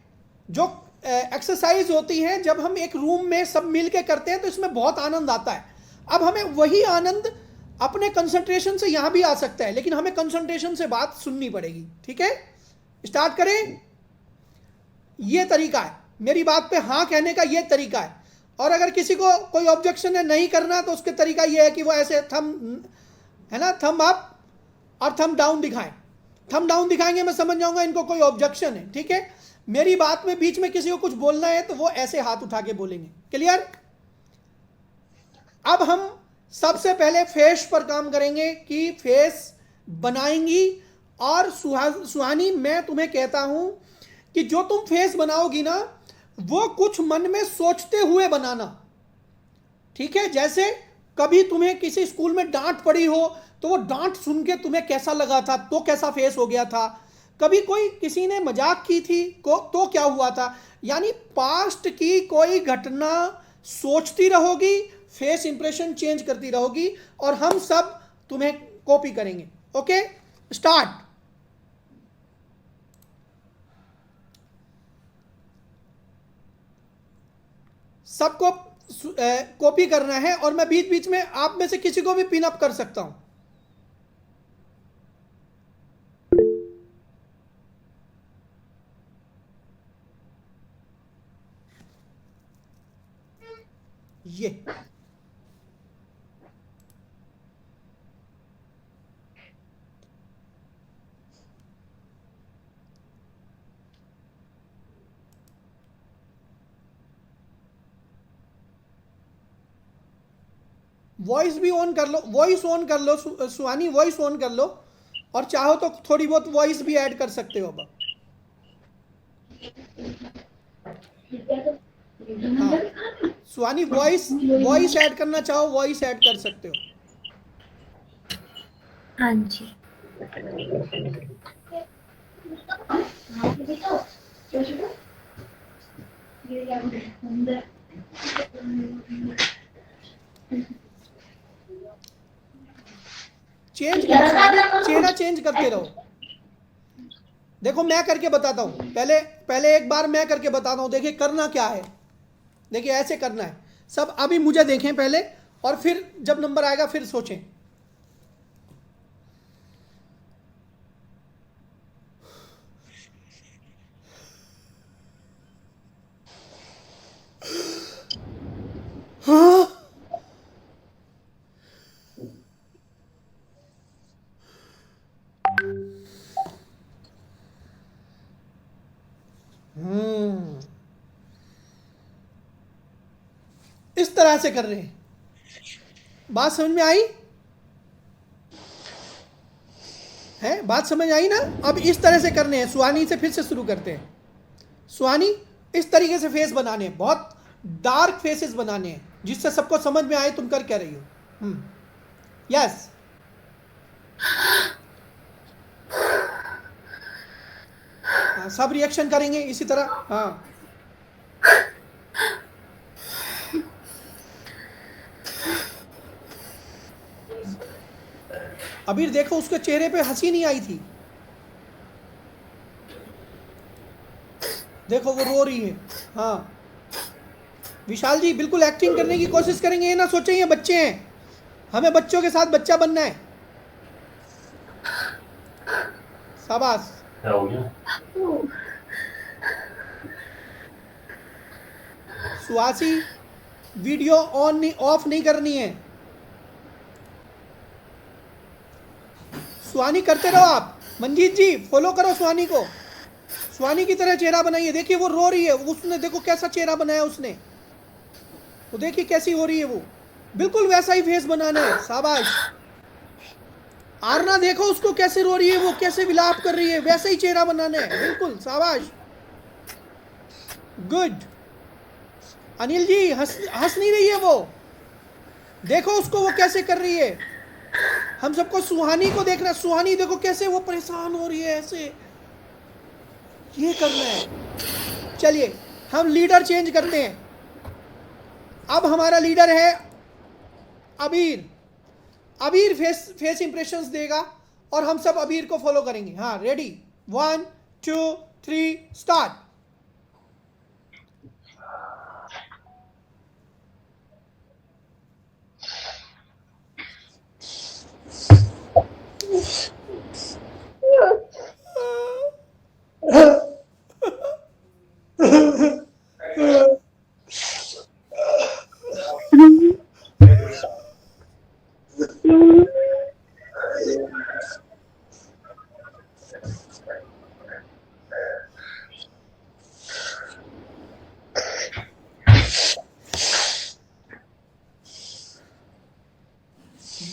जो एक्सरसाइज होती है, जब हम एक रूम में सब मिल के करते हैं तो इसमें बहुत आनंद आता है। अब हमें वही आनंद अपने कंसंट्रेशन से यहां भी आ सकता है, लेकिन हमें कंसंट्रेशन से बात सुननी पड़ेगी। ठीक है? स्टार्ट करें। ये तरीका है, मेरी बात पे हाँ कहने का ये तरीका है। और अगर किसी को कोई ऑब्जेक्शन है नहीं करना, तो उसके तरीका ये है कि वो ऐसे थंब, है ना, थंब अप और थंब डाउन दिखाएं। थंब डाउन दिखाएंगे, मैं समझ जाऊंगा इनको कोई ऑब्जेक्शन है। ठीक है? मेरी बात में बीच में किसी को कुछ बोलना है तो वो ऐसे हाथ उठा के बोलेंगे। क्लियर? अब हम सबसे पहले फेस पर काम करेंगे कि फेस बनाएंगी। और सुहानी, मैं तुम्हें कहता हूं कि जो तुम फेस बनाओगी ना, वो कुछ मन में सोचते हुए बनाना। ठीक है, जैसे कभी तुम्हें किसी स्कूल में डांट पड़ी हो तो वो डांट सुन के तुम्हें कैसा लगा था, तो कैसा फेस हो गया था, कभी कोई किसी ने मजाक की थी तो क्या हुआ था। यानी पास्ट की कोई घटना सोचती रहोगी, फेस इंप्रेशन चेंज करती रहोगी और हम सब तुम्हें कॉपी करेंगे। Okay, start. सबको कॉपी करना है और मैं बीच बीच में आप में से किसी को भी पिन अप कर सकता हूं। ये वॉइस भी ऑन कर लो, वॉइस ऑन कर लो सुहानी, वॉइस ऑन कर लो और चाहो तो थोड़ी बहुत वॉइस भी ऐड कर सकते हो। अब हाँ, सुहानी वॉइस ऐड करना चाहो वॉइस ऐड कर सकते हो। हाँ जी। चेहरा चेंज करते रहो। देखो मैं करके बताता हूं, पहले एक बार मैं करके बताता हूं। देखिए करना क्या है, देखिए ऐसे करना है सब। अभी मुझे देखें पहले और फिर जब नंबर आएगा फिर सोचें। हाँ? इस तरह से कर रहे हैं। बात समझ में आई है? बात समझ आई ना? अब इस तरह से करने हैं। सुहानी से फिर से शुरू करते हैं। सुहानी इस तरीके से फेस बनाने हैं, बहुत डार्क फेसेस बनाने हैं जिससे सबको समझ में आए तुम कर क्या रही हो। यस सब रिएक्शन करेंगे इसी तरह। हाँ अबीर देखो उसके चेहरे पे हंसी नहीं आई थी, देखो वो रो रही है। हाँ विशाल जी बिल्कुल एक्टिंग करने की कोशिश करेंगे, ये ना सोचें ये बच्चे हैं, हमें बच्चों के साथ बच्चा बनना है। शाबाश। सुहासी वीडियो ऑन नहीं ऑफ नहीं करनी है। सुहानी करते रहो आप। मंजीत जी फॉलो करो सुहानी को, सुहानी की तरह चेहरा बनाइए। देखिए वो रो रही है, उसने देखो कैसा चेहरा बनाया उसने, तो देखिए कैसी हो रही है वो, बिल्कुल वैसा ही फेस बनाना है। शाबाश। आरना देखो उसको कैसे रो रही है, वो कैसे विलाप कर रही है, वैसा ही चेहरा बनाना है बिल्कुल। शाबाश, गुड। अनिल जी हंस नहीं रही है वो, देखो उसको वो कैसे कर रही है। हम सबको सुहानी को देखना, सुहानी देखो कैसे वो परेशान हो रही है, ऐसे ये करना है। चलिए हम लीडर चेंज करते हैं। अब हमारा लीडर है अबीर। अबीर फेस इंप्रेशंस देगा और हम सब अबीर को फॉलो करेंगे। हाँ रेडी, 1 2 3 स्टार्ट।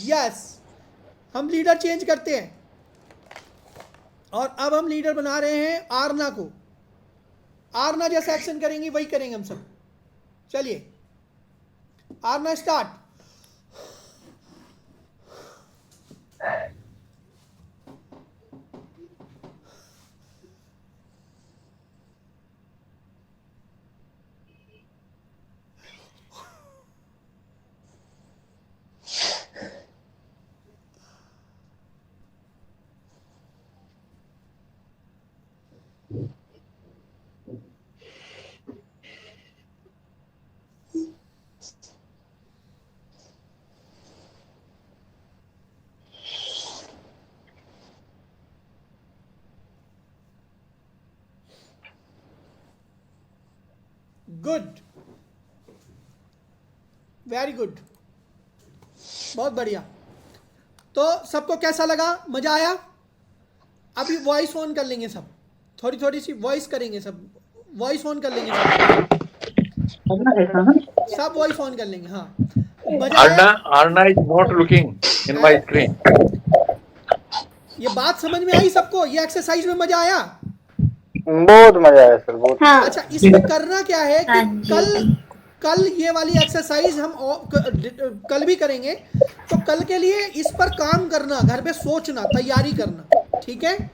यस हम लीडर चेंज करते हैं और अब हम लीडर बना रहे हैं आरना को। आरना जैसा एक्शन करेंगी वही करेंगे हम सब। चलिए Aarna start. Good, very good, बहुत बढ़िया। तो सबको कैसा लगा, मजा आया? अभी वॉइस ऑन कर लेंगे सब, थोड़ी थोड़ी सी वॉइस करेंगे सब, वॉइस ऑन कर लेंगे सब वॉइस ऑन कर लेंगे। हाँ, मजा आया? Arna is not looking in my screen. ये बात समझ में आई सबको? ये एक्सरसाइज में मजा आया? बहुत मजा आया सर, बहुत। हाँ। अच्छा, इसमें करना क्या है कि हाँ जी। कल ये वाली एक्सरसाइज हम कल भी करेंगे, तो कल के लिए इस पर काम करना, घर पे सोचना, तैयारी करना, ठीक है?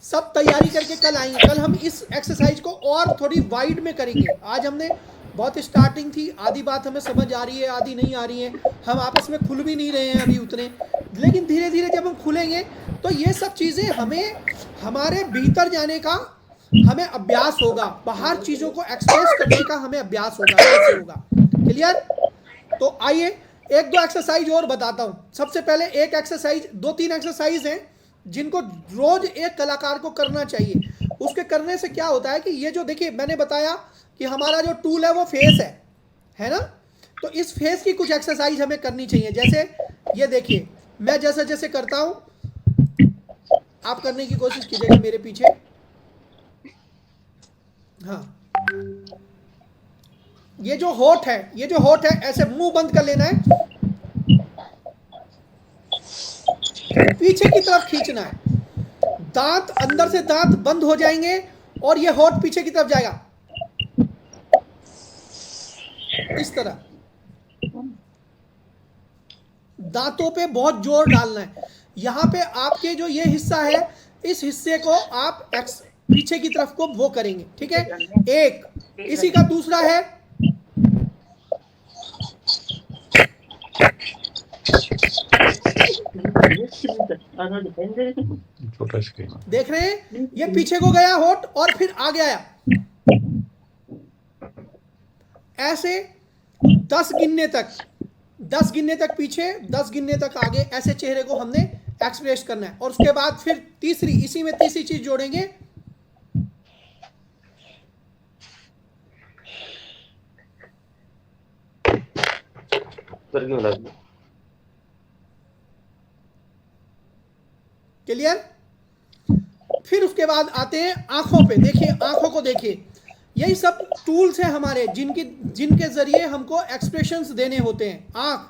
सब तैयारी करके कल आएंगे। कल हम इस एक्सरसाइज को और थोड़ी वाइड में करेंगे। आज हमने बहुत स्टार्टिंग थी, आधी बात हमें समझ आ रही है, आधी नहीं आ रही है, हम आपस में खुल भी नहीं रहे हैं अभी उतने, लेकिन धीरे धीरे जब हम खुलेंगे तो ये सब चीज़ें हमें हमारे भीतर जाने का हमें अभ्यास होगा, बाहर चीज़ों को एक्सप्रेस करने का हमें अभ्यास होगा, कैसे होगा? क्लियर? तो आइए एक दो एक्सरसाइज और बताता हूँ। सबसे पहले एक एक्सरसाइज, 2-3 एक्सरसाइज हैं जिनको रोज एक कलाकार को करना चाहिए। उसके करने से क्या होता है कि ये जो देखिए मैंने बताया कि हमारा जो टूल है वो फेस है ना? तो इस फेस की कुछ एक्सरसाइज हमें करनी चाहिए। जैसे ये देखिए, मैं जैसे जैसे करता हूँ आप करने की कोशिश कीजिएगा मेरे पीछे। हाँ, ये जो होठ है ऐसे मुंह बंद कर लेना है, पीछे की तरफ खींचना है, दांत अंदर से दांत बंद हो जाएंगे और ये होठ पीछे की तरफ जाएगा, इस तरह। दांतों पे बहुत जोर डालना है। यहां पे आपके जो ये हिस्सा है, इस हिस्से को आप पीछे की तरफ को वो करेंगे, ठीक है? एक, इसी का दूसरा है देख रहे हैं, ये पीछे को गया होठ और फिर आगे आया, ऐसे 10 गिनने तक पीछे, 10 गिनने तक आगे, ऐसे चेहरे को हमने एक्सप्रेस करना है। और उसके बाद फिर तीसरी, इसी में तीसरी चीज जोड़ेंगे, क्लियर? फिर उसके बाद आते हैं आंखों पे। देखिए, आंखों को देखिए, यही सब टूल्स हैं हमारे जिनके जरिए हमको एक्सप्रेशंस देने होते हैं। आंख,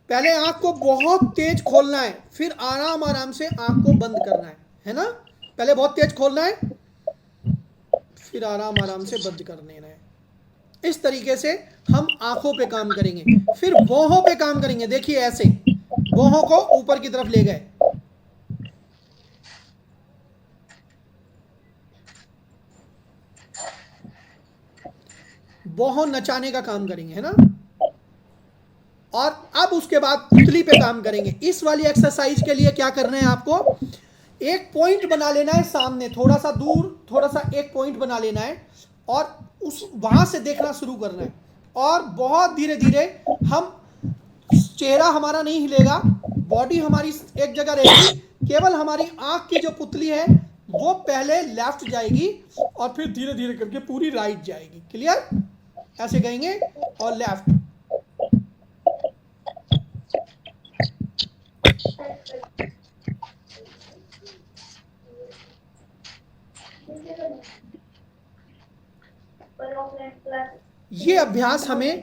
पहले आंख को बहुत तेज खोलना है, फिर आराम आराम से आंख को बंद करना है ना? पहले बहुत तेज खोलना है, फिर आराम आराम से बंद कर देना है। इस तरीके से हम आंखों पे काम करेंगे। फिर भौहों पे काम करेंगे। देखिए, ऐसे भौहों को ऊपर की तरफ ले गए, भौहों नचाने का काम करेंगे, है ना? और अब उसके बाद पुतली पे काम करेंगे। इस वाली एक्सरसाइज के लिए क्या करना है आपको? एक पॉइंट बना लेना है सामने, थोड़ा सा दूर, थोड़ा सा एक पॉइंट बना लेना है और वहां से देखना शुरू करना है। और बहुत धीरे धीरे हम, चेहरा हमारा नहीं हिलेगा, बॉडी हमारी एक जगह रहेगी, केवल हमारी आंख की जो पुतली है वो पहले लेफ्ट जाएगी और फिर धीरे धीरे करके पूरी राइट जाएगी। क्लियर? ऐसे कहेंगे और लेफ्ट, ये अभ्यास हमें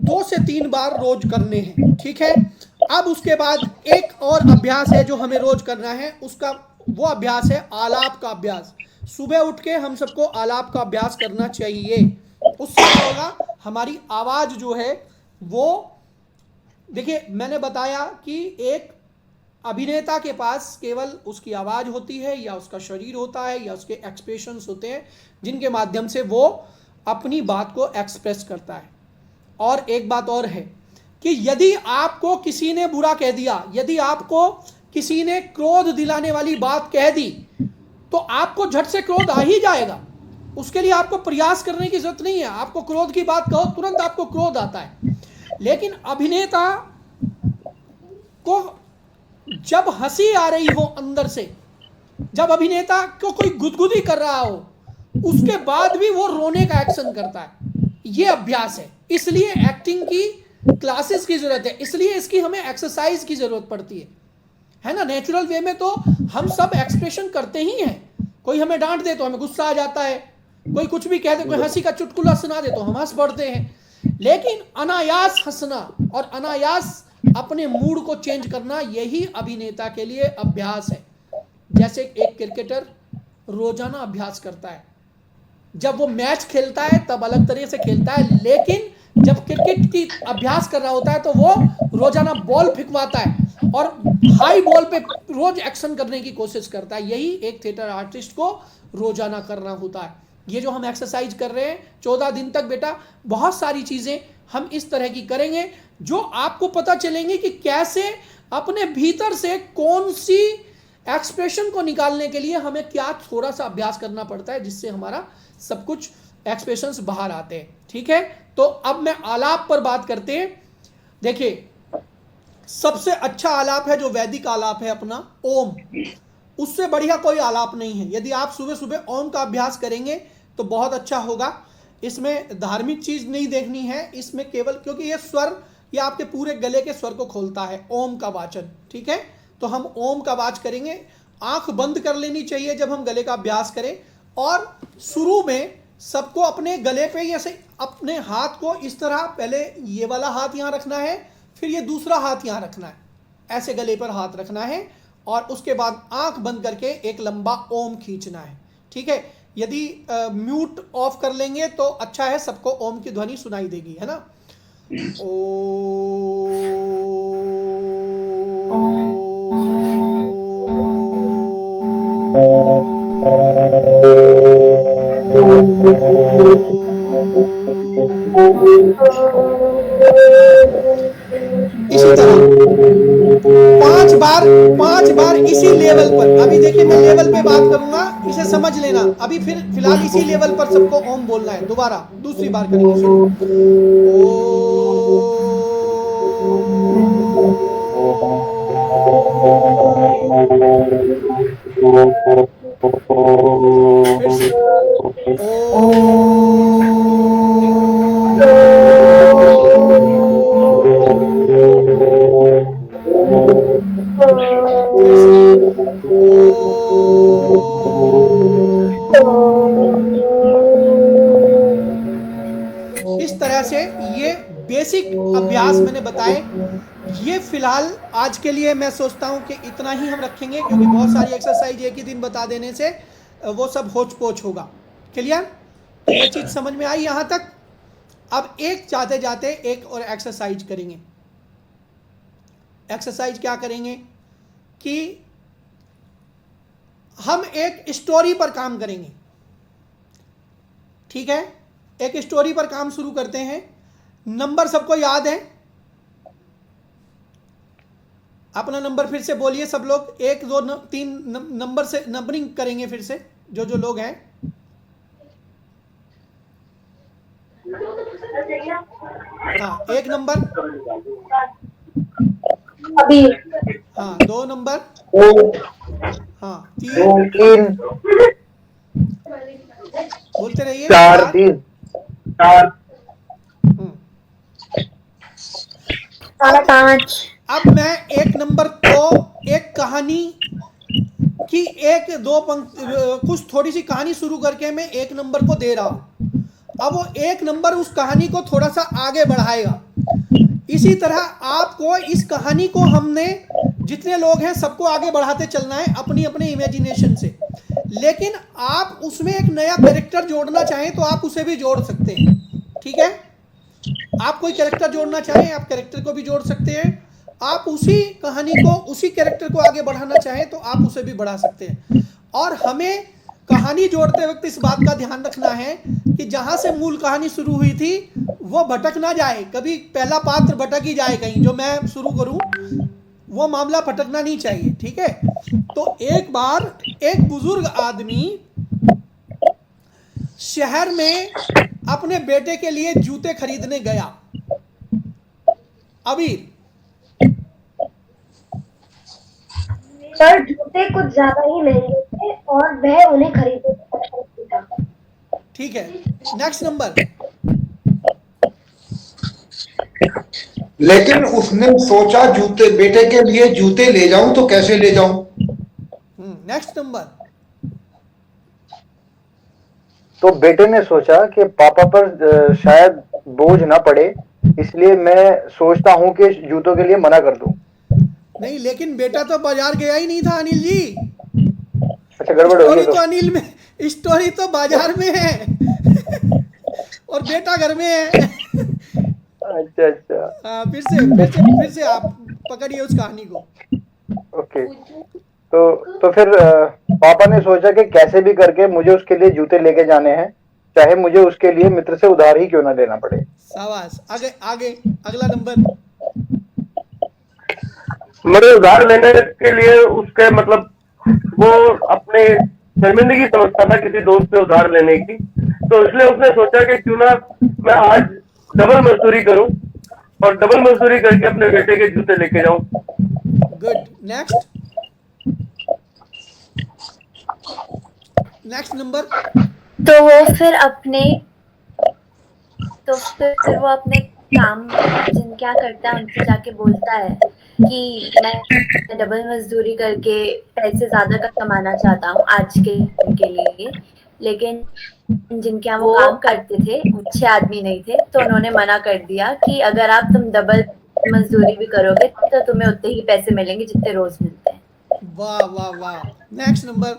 2 से 3 बार रोज करने हैं, ठीक है? अब उसके बाद एक और अभ्यास है जो हमें रोज करना है, वो अभ्यास है आलाप का अभ्यास। सुबह उठ के हम सबको आलाप का अभ्यास करना चाहिए। उससे क्या होगा, हमारी आवाज जो है वो, देखिए मैंने बताया कि एक अभिनेता के पास केवल उसकी आवाज होती है या उसका शरीर होता है या उसके एक्सप्रेशंस होते हैं जिनके माध्यम से वो अपनी बात को एक्सप्रेस करता है। और एक बात और है कि यदि आपको किसी ने बुरा कह दिया, यदि आपको किसी ने क्रोध दिलाने वाली बात कह दी, तो आपको झट से क्रोध आ ही जाएगा। उसके लिए आपको प्रयास करने की जरूरत नहीं है। आपको क्रोध की बात कहो, तुरंत आपको क्रोध आता है। लेकिन अभिनेता को जब हंसी आ रही हो अंदर से, जब अभिनेता को कोई गुदगुदी कर रहा हो, उसके बाद भी वो रोने का एक्शन करता है। ये अभ्यास है। इसलिए एक्टिंग की क्लासेस की जरूरत है, इसलिए इसकी हमें एक्सरसाइज की जरूरत पड़ती है ना। नेचुरल वे में तो हम सब एक्सप्रेशन करते ही हैं। कोई हमें डांट दे तो हमें गुस्सा आ जाता है, कोई कुछ भी कह दे, कोई हंसी का चुटकुला सुना दे तो हम हंस पड़ते हैं। लेकिन अनायास हंसना और अनायास अपने मूड को चेंज करना, यही अभिनेता के लिए अभ्यास है। जैसे एक क्रिकेटर रोजाना अभ्यास करता है। जब वो मैच खेलता है तब अलग तरीके से खेलता है, लेकिन जब क्रिकेट की अभ्यास कर रहा होता है तो वो रोजाना बॉल फिकवाता है और हाई बॉल पे रोज एक्शन करने की कोशिश करता है। यही एक थिएटर आर्टिस्ट को रोजाना करना होता है। ये जो हम एक्सरसाइज कर रहे हैं 14 दिन तक, बेटा बहुत सारी चीजें हम इस तरह की करेंगे जो आपको पता चलेंगे कि कैसे अपने भीतर से कौन सी एक्सप्रेशन को निकालने के लिए हमें क्या थोड़ा सा अभ्यास करना पड़ता है, जिससे हमारा सब कुछ एक्सप्रेशंस बाहर आते हैं। ठीक है, तो अब मैं आलाप पर बात करते हैं। देखिए सबसे अच्छा आलाप है जो वैदिक आलाप है अपना, ओम। उससे बढ़िया कोई आलाप नहीं है। यदि आप सुबह सुबह ओम का अभ्यास करेंगे तो बहुत अच्छा होगा। इसमें धार्मिक चीज नहीं देखनी है, इसमें केवल क्योंकि ये स्वर, ये आपके पूरे गले के स्वर को खोलता है, ओम का वाचन। ठीक है, तो हम ओम का वाच करेंगे। आंख बंद कर लेनी चाहिए जब हम गले का अभ्यास करें, और शुरू में सबको अपने गले पे जैसे अपने हाथ को इस तरह, पहले ये वाला हाथ यहाँ रखना है, फिर ये दूसरा हाथ यहाँ रखना है, ऐसे गले पर हाथ रखना है, और उसके बाद आंख बंद करके एक लंबा ओम खींचना है। ठीक है, यदि म्यूट ऑफ कर लेंगे तो अच्छा है, सबको ओम की ध्वनि सुनाई देगी, है ना। इसी तरह 5 बार इसी लेवल पर। अभी देखिए मैं लेवल पे बात करूंगा, इसे समझ लेना। अभी फिर फिलहाल इसी लेवल पर सबको ओम बोलना है। दोबारा दूसरी बार करेंगे शुरू। इस तरह से ये बेसिक अभ्यास मैंने बताए। ये फिलहाल आज के लिए मैं सोचता हूं कि इतना ही हम रखेंगे, क्योंकि बहुत सारी एक्सरसाइज एक ही दिन बता देने से वो सब होच पोच होगा। क्लियर? ये चीज समझ में आई यहां तक? अब एक जाते जाते एक और एक्सरसाइज करेंगे। एक्सरसाइज क्या करेंगे कि हम एक स्टोरी पर काम करेंगे। ठीक है, एक स्टोरी पर काम शुरू करते हैं। नंबर सबको याद है? अपना नंबर फिर से बोलिए सब लोग। 1 2 3 नंबर से नंबरिंग करेंगे फिर से, जो जो लोग हैं। हाँ, 1 नंबर। अभी। हाँ, 2 नंबर। हाँ, 3 बोलते रहिए। 4 3 4 5। अब मैं 1 नंबर को एक कहानी की 1-2 कुछ थोड़ी सी कहानी शुरू करके मैं 1 नंबर को दे रहा हूं। अब वो 1 नंबर उस कहानी को थोड़ा सा आगे बढ़ाएगा। इसी तरह आपको इस कहानी को हमने जितने लोग हैं सबको आगे बढ़ाते चलना है अपनी अपने इमेजिनेशन से, लेकिन आप उसमें एक नया कैरेक्टर जोड़ना चाहें तो आप उसे भी जोड़ सकते हैं, ठीक है। आप कोई कैरेक्टर जोड़ना चाहें आप कैरेक्टर को भी जोड़ सकते हैं, आप उसी कहानी को उसी कैरेक्टर को आगे बढ़ाना चाहें तो आप उसे भी बढ़ा सकते हैं। और हमें कहानी जोड़ते वक्त इस बात का ध्यान रखना है कि जहां से मूल कहानी शुरू हुई थी वो भटक ना जाए, कभी पहला पात्र भटक ही जाए कहीं, जो मैं शुरू करूं वो मामला भटकना नहीं चाहिए, ठीक है। तो एक बार एक बुजुर्ग आदमी शहर में अपने बेटे के लिए जूते खरीदने गया। अबीर, सर जूते कुछ ज्यादा ही महंगे थे और वह उन्हें खरीदने का पसंद था। ठीक है, नेक्स्ट नंबर। लेकिन उसने सोचा जूते बेटे के लिए जूते ले जाऊं तो कैसे ले जाऊं। Next number. तो बेटे ने सोचा कि पापा पर शायद बोझ ना पड़े, इसलिए मैं सोचता हूं कि जूतों के लिए मना कर दूं। नहीं, लेकिन बेटा तो बाजार गया ही नहीं था अनिल जी। अच्छा, गड़बड़ हो गई तो अनिल में स्टोरी तो बाजार में है और बेटा घर में है। अच्छा फिर से आप पकड़िए उस कहानी को। ओके, तो फिर पापा ने सोचा कि कैसे भी करके मुझे उसके लिए जूते लेके जाने हैं, चाहे मुझे उसके लिए मित्र से उधार ही क्यों ना लेना पड़े। शाबाश, आगे आगे अगला नंबर। मेरे उधार लेने के लिए उसके मतलब वो अपने शर्मिंदगी समझता था किसी दोस्त से उधार लेने की, तो इसलिए उसने सोचा कि क्यों ना मैं आज डबल मजदूरी करूं और डबल मजदूरी करके अपने बेटे के जूते लेके जाऊं। Good, next number. तो वो फिर वो अपने काम जिन क्या करता है उनसे जाके बोलता है कि मैं डबल मजदूरी करके पैसे ज्यादा कमाना चाहता हूँ आज के लिए, लेकिन जिनके यहाँ वो काम करते थे अच्छे आदमी नहीं थे, तो उन्होंने मना कर दिया कि अगर आप तुम डबल मजदूरी भी करोगे तो तुम्हें उतने ही पैसे मिलेंगे जितने रोज मिलते हैं। वाह वाह वाह, नेक्स्ट नंबर।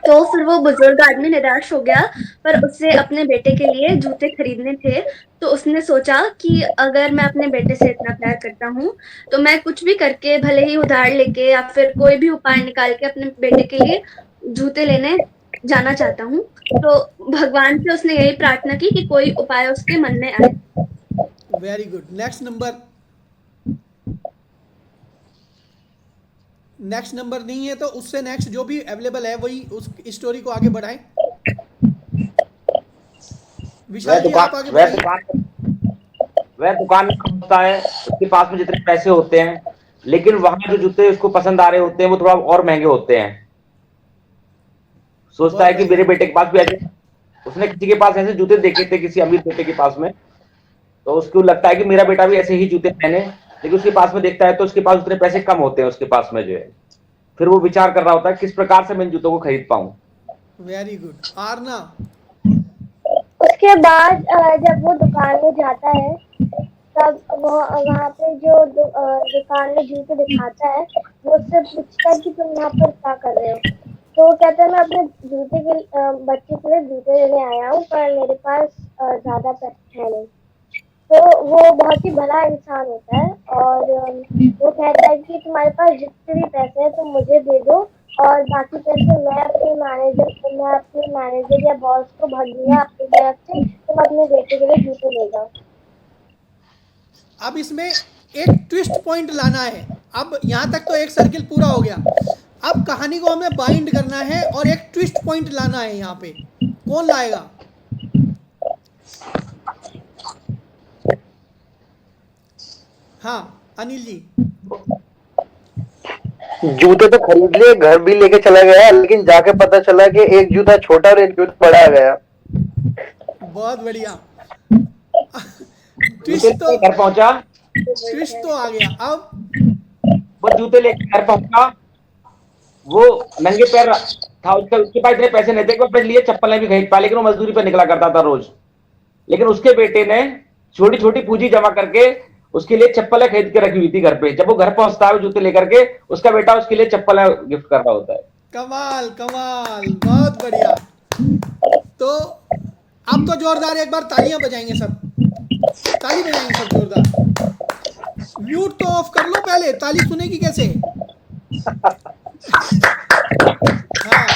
तो फिर वो बुजुर्ग आदमी निराश हो गया, पर उससे अपने बेटे के लिए जूते खरीदने थे, तो उसने सोचा कि अगर मैं अपने बेटे से इतना प्यार करता हूँ तो मैं कुछ भी करके, भले ही उधार लेके या फिर कोई भी उपाय निकाल के अपने बेटे के लिए जूते लेने जाना चाहता हूँ। तो भगवान से उसने यही प्रार्थना की कि कोई उपाय उसके मन में आए। Very good, next number. Next number नहीं है तो उससे नेक्स्ट जो भी अवेलेबल है वही उस स्टोरी को आगे बढ़ाएं। विशाल जी आप आगे बढ़ाइए। वह दुकान में होता है, उसके पास में जितने पैसे होते हैं, लेकिन वहां जो जूते उसको पसंद आ रहे होते हैं वो थोड़ा और महंगे होते हैं। सोचता है कि मेरे बेटे के पास भी ऐसे, उसने किसी के पास ऐसे जूते देखे थे किसी अमीर बेटे के पास में, तो उसको लगता है कि मेरा बेटा भी ऐसे ही जूते पहने, लेकिन उसके पास में देखता है तो उसके पास उतने पैसे कम होते हैं उसके पास में जो है। फिर वो विचार कर रहा होता है किस प्रकार से मैं इन जूतों को खरीद पाऊं। Very good, Aarna. उसके बाद जब वो दुकान में जाता है तब वो वहाँ पे जो दुकान में जूते दिखाता है वो उससे पूछता है कि तुम यहाँ पर क्या कर रहे हो। तो वो कहता है मैं अपने जूते के बच्चे के लिए जूते लेने आया हूँ, पर मेरे पास ज्यादा पैसे है नहीं। तो वो बहुत ही भला इंसान होता है और वो कहता है कि तुम्हारे पास जितने भी पैसे हैं तुम मुझे दे दो और बाकी पैसे मैं अपने मैनेजर या बॉस को भर दूंगा आपकी तरफ से, तुम अपने बेटे के लिए जूते ले जाओ। अब इसमें एक ट्विस्ट पॉइंट लाना है। अब यहाँ तक तो एक सर्किल पूरा हो गया, अब कहानी को हमें बाइंड करना है और एक ट्विस्ट पॉइंट लाना है। यहाँ पे कौन लाएगा? हाँ अनिल जी। जूते तो खरीद लिए, घर भी लेके चला गया, लेकिन जाके पता चला कि एक जूता छोटा और एक जूता बड़ा आ गया। बहुत बढ़िया, ट्विस्ट तो घर पहुंचा, ट्विस्ट तो आ गया। अब वो जूते लेकर घर पहुंचा, वो नंगे पैर था, उसके पास इतने पैसे नहीं थे कि अपने लिए चप्पलें भी खरीद पाए, लेकिन वो मजदूरी पर निकला करता था रोज। लेकिन उसके बेटे ने छोटी छोटी पूंजी जमा करके उसके लिए चप्पलें खरीद के रखी हुई थी घर पे। जब वो घर पहुंचता है जूते लेकर के, उसका बेटा उसके लिए चप्पलें गिफ्ट कर रहा होता है। कमाल कमाल, बहुत बढ़िया। तो अब तो जोरदार एक बार तालियां बजाएंगे सब, ताली बजाएंगे सब जोरदार। म्यूट तो ऑफ कर लो पहले, ताली सुनेगी कैसे? हाँ,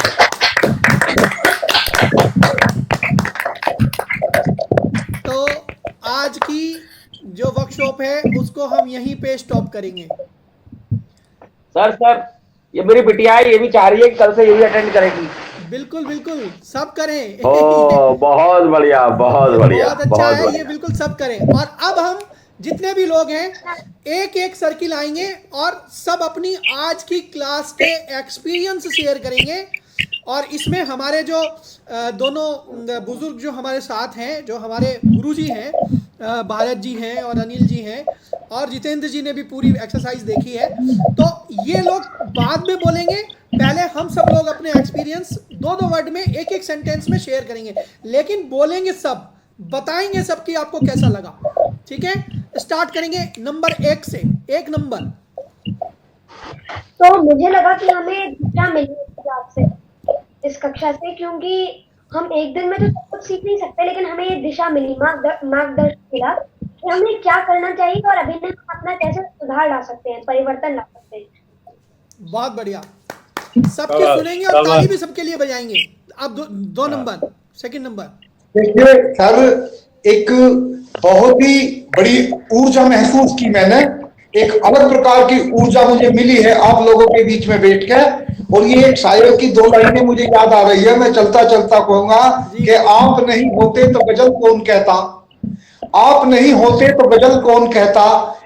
तो आज की जो वर्कशॉप है उसको हम यहीं पे स्टॉप करेंगे। सर ये मेरी बिटिया है, ये भी चाह रही है कि कल से ये भी अटेंड करेगी। बिल्कुल बिल्कुल, सब करें। ओ बहुत बढ़िया, बहुत बढ़िया, बहुत अच्छा बहुत है ये, बढ़िया। बिल्कुल सब करें। और अब हम जितने भी लोग हैं एक एक सर्किल आएंगे और सब अपनी आज की क्लास के एक्सपीरियंस शेयर करेंगे। और इसमें हमारे जो दोनों बुजुर्ग जो हमारे साथ हैं, जो हमारे गुरुजी हैं, भारत जी हैं और अनिल जी हैं, और जितेंद्र जी ने भी पूरी एक्सरसाइज देखी है, तो ये लोग बाद में बोलेंगे। पहले हम सब लोग अपने एक्सपीरियंस दो वर्ड में, एक एक सेंटेंस में शेयर करेंगे, लेकिन बोलेंगे सब, बताएंगे सब कि आपको कैसा लगा। ठीक है, स्टार्ट करेंगे नंबर 1 से। 1 नंबर। तो मुझे लगा कि हमें दिशा मिली इस क्लास से, इस कक्षा से, क्योंकि हम एक दिन में तो सब कुछ सीख नहीं सकते, लेकिन हमें ये दिशा मिली, मार्गदर्शन मिला कि हमें क्या करना चाहिए और अभी में हम अपना कैसे सुधार ला सकते हैं, परिवर्तन ला सकते हैं। बहुत बढ़िया, सबके सुनेंगे और ताली भी सबके लिए बजाएंगे। अब दो नंबर, सेकंड नंबर। देखिए सर, एक बहुत ही बड़ी ऊर्जा महसूस की मैंने, एक अलग प्रकार की ऊर्जा मुझे मिली है आप लोगों के बीच में बैठ कर। और ये एक शायर की 2 लाइनें मुझे याद आ रही है, मैं चलता चलता कहूंगा कि आप नहीं होते तो गजल कौन कहता, आप नहीं होते तो गजल कौन कहता,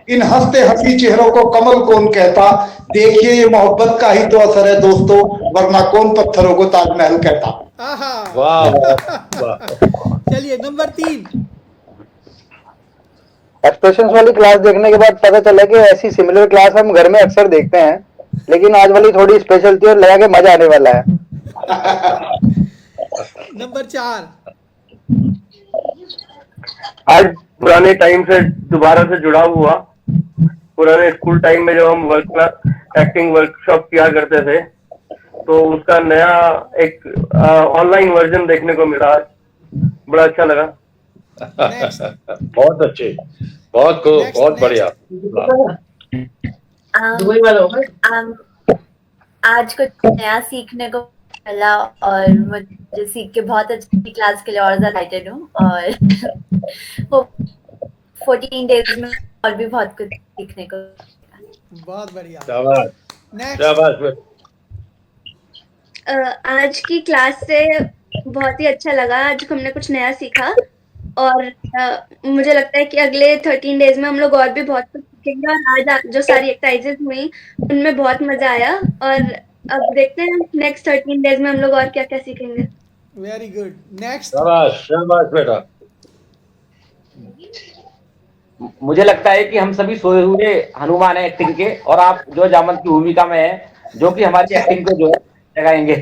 इन हंसते हंसी चेहरों को कमल कौन कहता। देखिए ये मोहब्बत का ही तो असर है दोस्तों, वरना कौन पत्थरों को ताजमहल कहता। वाह, चलिए नंबर 3। एक्सप्रेशंस वाली क्लास देखने के बाद पता चला कि ऐसी सिमिलर क्लास हम घर में अक्सर देखते हैं, लेकिन आज वाली थोड़ी स्पेशल थी और लगा कि मजा आने वाला है। नंबर 4। आज पुराने टाइम से दोबारा से जुड़ा हुआ, पुराने स्कूल टाइम में जब हम एक्टिंग वर्कशॉप किया करते थे, तो उसका नया एक ऑनलाइन वर्जन देखने को मिला, बड़ा अच्छा लगा। बहुत अच्छे, बहुत बढ़िया। आज कुछ नया सीखने को मिला और मुझे सीख के बहुत अच्छी क्लास के लिए और ज्यादा एक्साइटेड हूँ, और 14 डेज में और भी बहुत कुछ सीखने को। बहुत बढ़िया, शाबाश। आज की क्लास से बहुत ही अच्छा लगा, आज हमने कुछ नया सीखा, और मुझे लगता है कि अगले 13 डेज में हम लोग और भी बहुत कुछ सीखेंगे। और आज जो सारी एक्सरसाइजेज हुई उनमें बहुत मजा आया, और अब देखते हैं नेक्स्ट 13 डेज में हम लोग और क्या क्या सीखेंगे। Very good, next. शाबाश बेटा। मुझे लगता है कि हम सभी सोए हुए हनुमान है एक्टिंग के, और आप जो जामन की भूमिका में है, जो कि हमारी एक्टिंग को जो है लगाएंगे।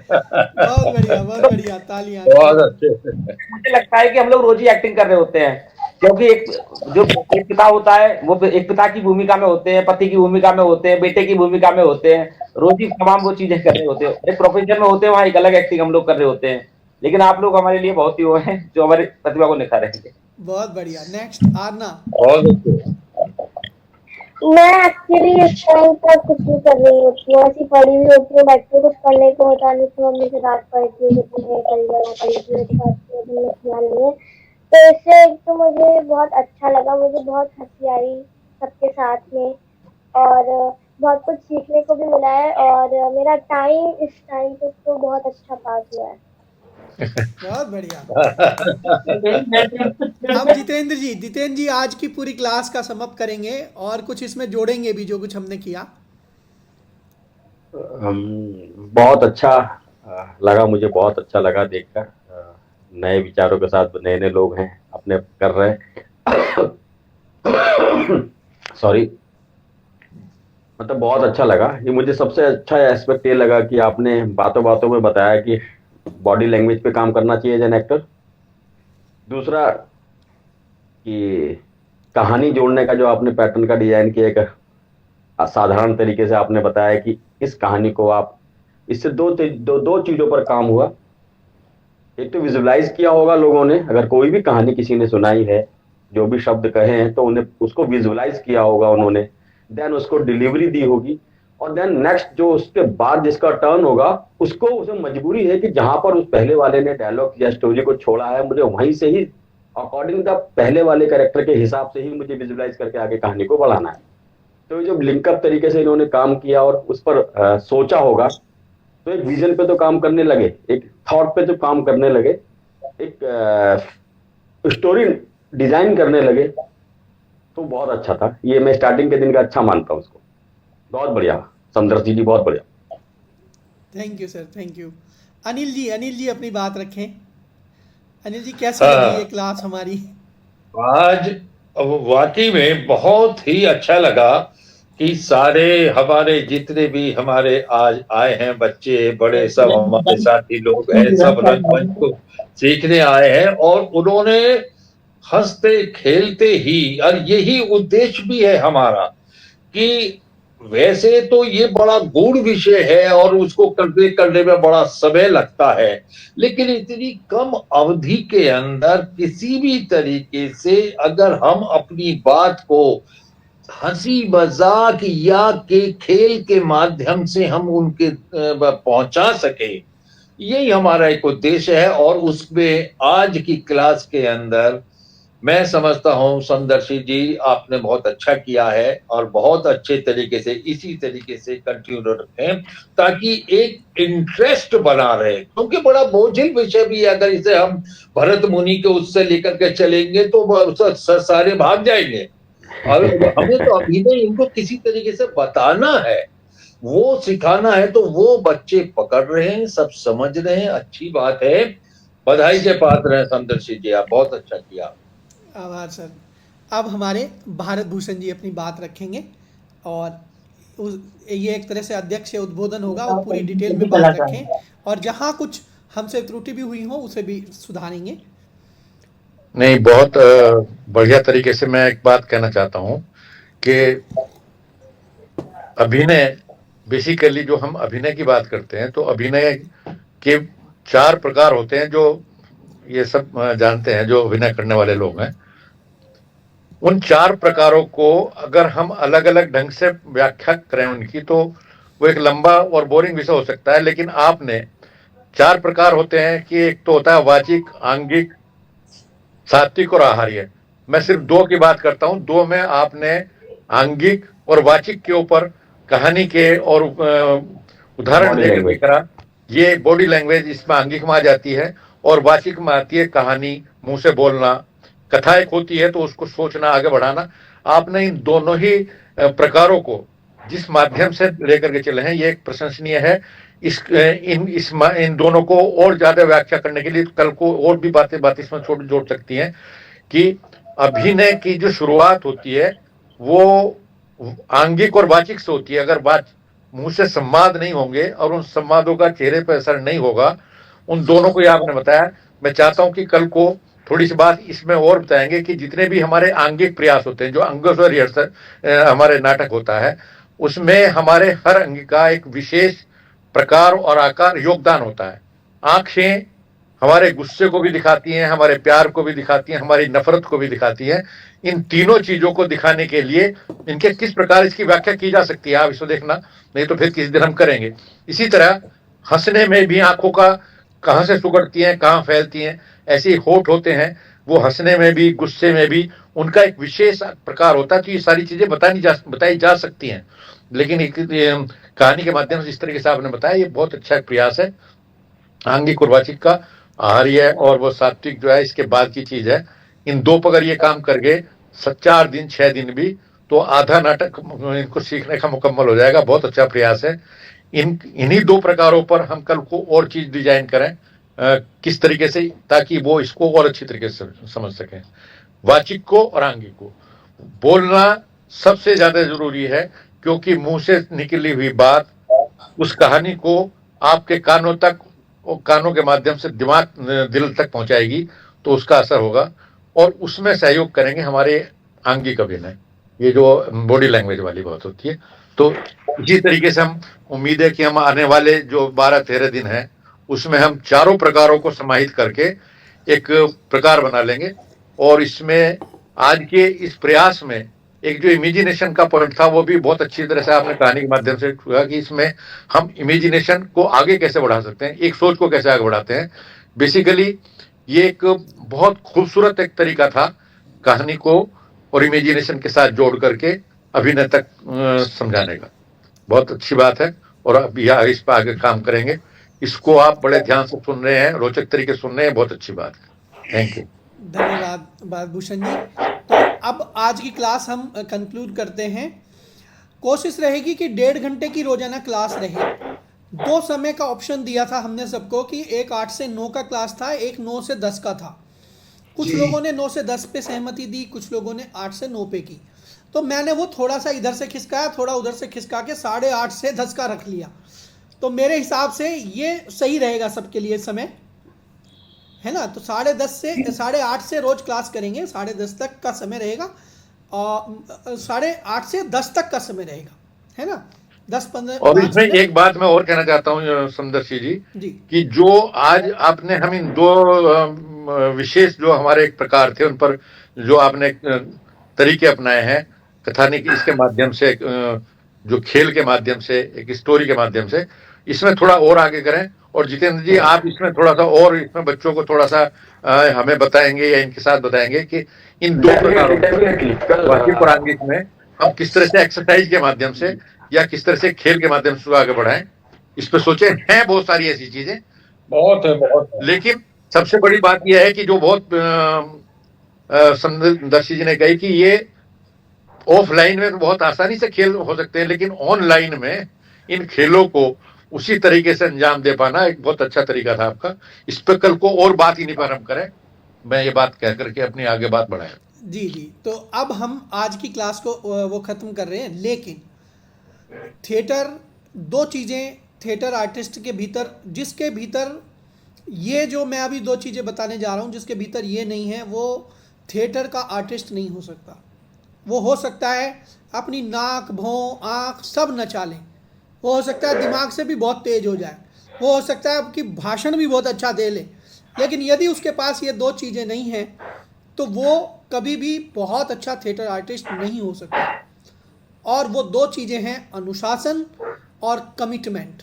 बहुत बढ़िया, तालियां। बहुत अच्छे। मुझे लगता है कि हम लोग रोज ही एक्टिंग कर रहे होते हैं, क्योंकि एक पिता होता है, वो एक पिता की भूमिका में होते हैं, पति की भूमिका में होते हैं, बेटे की भूमिका में होते हैं, रोज ही तमाम वो चीजें कर रहे होते हैं। एक प्रोफेशन में होते हैं, वहाँ एक अलग एक्टिंग हम लोग कर रहे होते हैं, लेकिन आप लोग हमारे लिए बहुत ही वो हैं जो हमारी प्रतिभा को निखारेंगे। बहुत बढ़िया, नेक्स्ट आरना। बहुत अच्छे। मैं एक्चुअली इस टाइम पर कुछ नहीं कर रही होती हूँ, ऐसी पढ़ी हुई होती हूँ, बैठ के कुछ करने को होता नहीं, तो मम्मी से डांट पड़ती है कि तुम्हें कल जाना पड़ेगी। तो इससे एक तो मुझे बहुत अच्छा लगा, मुझे बहुत हंसी आई सबके साथ में, और बहुत कुछ सीखने को भी मिला है, और मेरा टाइम इस टाइम तक तो बहुत अच्छा पास हुआ है। बहुत बढ़िया। हम जितेंद्र जी आज की पूरी क्लास का समअप करेंगे और कुछ इसमें जोड़ेंगे भी जो कुछ हमने किया। बहुत अच्छा लगा, मुझे बहुत अच्छा लगा देखकर, नए विचारों के साथ नए नए लोग हैं अपने कर रहे हैं। सॉरी, मतलब बहुत अच्छा लगा। ये मुझे सबसे अच्छा एस्पेक्ट ये लगा कि आपने बातों बातों में बताया कि बॉडी लैंग्वेज पे काम करना चाहिए एज एन एक्टर। दूसरा कि कहानी जोड़ने का जो आपने पैटर्न का डिजाइन किया, एक साधारण तरीके से आपने बताया कि इस कहानी को आप, इससे दो चीजों पर काम हुआ। एक तो विजुलाइज किया होगा लोगों ने, अगर कोई भी कहानी किसी ने सुनाई है, जो भी शब्द कहे हैं, तो उन्हें उसको विजुलाइज किया होगा उन्होंने, देन उसको डिलीवरी दी होगी, और देन नेक्स्ट जो उसके बाद जिसका टर्न होगा, उसको उसे मजबूरी है कि जहां पर उस पहले वाले ने डायलॉग या स्टोरी को छोड़ा है, मुझे वहीं से ही अकॉर्डिंग द पहले वाले कैरेक्टर के हिसाब से ही मुझे विजुलाइज करके आगे कहानी को बढ़ाना है। तो ये जो लिंकअप तरीके से इन्होंने काम किया और उस पर सोचा होगा, तो एक विजन पे तो काम करने लगे, एक थॉट पे तो काम करने लगे, एक स्टोरी डिजाइन करने लगे, तो बहुत अच्छा था। ये मैं स्टार्टिंग के दिन का अच्छा मानता हूँ उसको। बहुत बढ़िया समदर्शी जी, बहुत बढ़िया। Thank you sir, thank you. Anil ji अपनी बात रखें। अनिल जी, कैसी लगी ये क्लास हमारी? आज वाकई में बहुत ही अच्छा लगा कि सारे हमारे जितने भी हमारे आज आए हैं बच्चे बड़े, सब हमारे साथी लोग हैं, सब रंगमंच को सीखने आए हैं, और उन्होंने हंसते खेलते ही, और यही उद्देश्य भी है हमारा कि वैसे तो ये बड़ा गूढ़ विषय है और उसको करने में बड़ा समय लगता है, लेकिन इतनी कम अवधि के अंदर किसी भी तरीके से अगर हम अपनी बात को हंसी मजाक या के खेल के माध्यम से हम उनके पहुंचा सके, यही हमारा एक उद्देश्य है। और उसमें आज की क्लास के अंदर मैं समझता हूं समदर्शी जी आपने बहुत अच्छा किया है, और बहुत अच्छे तरीके से इसी तरीके से कंटिन्यू रखें, ताकि एक इंटरेस्ट बना रहे, क्योंकि बड़ा बोझिल विषय भी है। अगर इसे हम भरत मुनि के उससे लेकर के चलेंगे तो सारे भाग जाएंगे, और हमें तो अभिनय इनको किसी तरीके से बताना है, वो सिखाना है, तो वो बच्चे पकड़ रहे हैं, सब समझ रहे हैं, अच्छी बात है। बधाई के पात्र हैं समदर्शी जी, आप बहुत अच्छा किया। आभार सर। अब हमारे भारत भूषण जी अपनी बात रखेंगे, और ये एक तरह से अध्यक्ष से उद्बोधन होगा, वो पूरी डिटेल में बात रखें, और जहां कुछ हमसे त्रुटि भी हुई हो उसे भी सुधारेंगे। नहीं, बहुत बढ़िया तरीके से मैं एक बात कहना चाहता हूं कि अभिनय, बेसिकली जो हम अभिनय की बात करते हैं, तो अभिनय के 4 प्रकार होते हैं, जो ये सब जानते हैं, जो अभिनय करने वाले लोग हैं। उन 4 प्रकारों को अगर हम अलग अलग ढंग से व्याख्या करें उनकी, तो वो एक लंबा और बोरिंग विषय हो सकता है। लेकिन आपने 4 प्रकार होते हैं कि एक तो होता है वाचिक, आंगिक, सात्विक और आहार्य। मैं सिर्फ 2 की बात करता हूं। 2 में आपने आंगिक और वाचिक के ऊपर कहानी के और उदाहरण देकर भी करा। ये बॉडी लैंग्वेज इसमें आंगिक में आ जाती है, और वाचिक में आती है कहानी, मुंह से बोलना, कथा एक होती है तो उसको सोचना, आगे बढ़ाना। आपने इन दोनों ही प्रकारों को जिस माध्यम से लेकर के चले हैं, ये एक प्रशंसनीय है। इन दोनों को और ज्यादा व्याख्या करने के लिए कल को और भी बातें इसमें जोड़ सकती हैं कि अभिनय की जो शुरुआत होती है वो आंगिक और वाचिक से होती है। अगर मुंह से संवाद नहीं होंगे और उन संवादों का चेहरे पर असर नहीं होगा, उन दोनों को आपने बताया। मैं चाहता हूं कि कल को थोड़ी सी बात इसमें और बताएंगे कि जितने भी हमारे आंगिक प्रयास होते हैं, जो अंगों से रिहर्सल हमारे नाटक होता है, उसमें हमारे हर अंग का एक विशेष प्रकार और आकार योगदान होता है। आंखें हमारे गुस्से को भी दिखाती हैं, हमारे प्यार को भी दिखाती हैं, हमारी नफरत को भी दिखाती हैं। इन तीनों चीजों को दिखाने के लिए इनके किस प्रकार इसकी व्याख्या की जा सकती है, आप इसको देखना, नहीं तो फिर किसी दिन हम करेंगे। इसी तरह हंसने में भी आंखों का कहाँ से सुगड़ती हैं, कहाँ फैलती हैं, ऐसे ही होठ होते हैं, वो हंसने में भी, गुस्से में भी उनका एक विशेष प्रकार होता है। तो ये सारी चीजें बताई जा सकती हैं, लेकिन कहानी के माध्यम से इस तरीके से आपने बताया, ये बहुत अच्छा प्रयास है। आंगिक और वाचिक का, आहार्य और वो सात्विक जो है इसके बाद की चीज है। इन 2 पर अगर ये काम कर गए 4 दिन 6 दिन भी, तो आधा नाटक इनको सीखने का मुकम्मल हो जाएगा। बहुत अच्छा प्रयास है। इन्हीं 2 प्रकारों पर हम कल को और चीज डिजाइन करें, किस तरीके से, ताकि वो इसको और अच्छी तरीके से समझ सकें। वाचिक को और आंगिक को बोलना सबसे ज्यादा जरूरी है, क्योंकि मुंह से निकली हुई बात उस कहानी को आपके कानों तक, कानों के माध्यम से दिल तक पहुंचाएगी, तो उसका असर होगा। और उसमें सहयोग करेंगे हमारे आंगिक अभिनय, ये जो बॉडी लैंग्वेज वाली बात होती है। तो इसी तरीके से हम उम्मीद है कि हम आने वाले जो 12-13 दिन हैं उसमें हम चारों प्रकारों को समाहित करके एक प्रकार बना लेंगे। और इसमें आज के इस प्रयास में एक जो इमेजिनेशन का पॉइंट था वो भी बहुत अच्छी तरह से आपने कहानी के माध्यम से कहा कि इसमें हम इमेजिनेशन को आगे कैसे बढ़ा सकते हैं, एक सोच को कैसे आगे बढ़ाते हैं। बेसिकली ये एक बहुत खूबसूरत एक तरीका था कहानी को और इमेजिनेशन के साथ जोड़ करके अभिनय तक समझाने का। बहुत अच्छी बात है और अब यह इस पर आगे काम करेंगे। इसको आप बड़े ध्यान से सुन रहे हैं, रोचक तरीके से सुन रहे हैं, बहुत अच्छी बात है। Thank you. धन्यवाद बालभूषण जी। तो अब आज की क्लास हम कंक्लूड करते हैं। कोशिश रहेगी कि 1.5 घंटे की रोजाना क्लास रहे। 2 समय का ऑप्शन दिया था हमने सबको कि एक 8 से 9 का क्लास था, एक 9 से 10 का था। कुछ लोगों ने 9 से 10 पे सहमति दी, कुछ लोगों ने 8 से 9 पे की। तो मैंने वो थोड़ा सा इधर से खिसकाया, थोड़ा उधर से खिसका के 8:30 से 10 का रख लिया। तो मेरे हिसाब से ये सही रहेगा सबके लिए समय, है ना। तो 10:30 से 8:30 से रोज क्लास करेंगे, 10:30 तक का समय रहेगा और 8:30 से 10 तक का समय रहेगा, है ना। 10-15 और इसमें एक बात मैं और कहना चाहता हूँ समदर्शी जी कि जो आज आपने हम इन 2 विशेष जो हमारे एक प्रकार थे उन पर जो आपने तरीके अपनाए हैं कथानी की इसके माध्यम से, जो खेल के माध्यम से, एक स्टोरी के माध्यम से, इसमें थोड़ा और आगे करें। और जितेंद्र जी आप इसमें थोड़ा सा और इसमें बच्चों को थोड़ा सा हमें बताएंगे या इनके साथ बताएंगे कि इन 2 प्रकारों बाकी प्रांगिक में हम किस तरह से एक्सरसाइज के माध्यम से या किस तरह से खेल के माध्यम से आगे बढ़ाएं। इस पर सोचे हैं बहुत सारी ऐसी चीजें, बहुत है। लेकिन सबसे बड़ी बात यह है कि जो बहुत समदर्शी जी ने कही कि ये ऑफलाइन में तो बहुत आसानी से खेल हो सकते हैं, लेकिन ऑनलाइन में इन खेलों को उसी तरीके से अंजाम दे पाना एक बहुत अच्छा तरीका था आपका। इस पर कल को और बात ही नहीं पर हम करें, मैं ये बात कह करके अपनी आगे बात बढ़ाएं। जी। तो अब हम आज की क्लास को वो ख़त्म कर रहे हैं। लेकिन थिएटर 2 चीज़ें, थिएटर आर्टिस्ट के भीतर, जिसके भीतर ये जो मैं अभी 2 चीज़ें बताने जा रहा हूँ, जिसके भीतर ये नहीं है वो थिएटर का आर्टिस्ट नहीं हो सकता। वो हो सकता है अपनी नाक, भौं, आँख सब नचा ले, वो हो सकता है दिमाग से भी बहुत तेज हो जाए, वो हो सकता है आपकी भाषण भी बहुत अच्छा दे ले, लेकिन यदि उसके पास ये 2 चीज़ें नहीं हैं तो वो कभी भी बहुत अच्छा थिएटर आर्टिस्ट नहीं हो सकता। और वो 2 चीज़ें हैं अनुशासन और कमिटमेंट।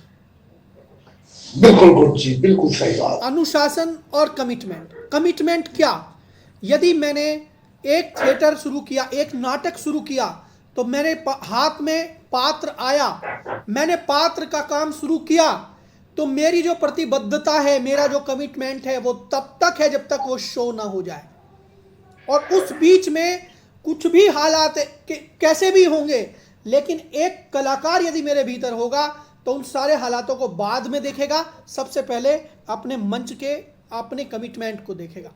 बिल्कुल गुड जी, बिल्कुल सही बात। अनुशासन और कमिटमेंट। कमिटमेंट क्या? यदि मैंने एक थिएटर शुरू किया, एक नाटक शुरू किया, तो मेरे हाथ में पात्र आया, मैंने पात्र का काम शुरू किया, तो मेरी जो प्रतिबद्धता है, मेरा जो कमिटमेंट है वो तब तक है जब तक वो शो ना हो जाए। और उस बीच में कुछ भी हालात कैसे भी होंगे, लेकिन एक कलाकार यदि मेरे भीतर होगा तो उन सारे हालातों को बाद में देखेगा, सबसे पहले अपने मंच के, अपने कमिटमेंट को देखेगा।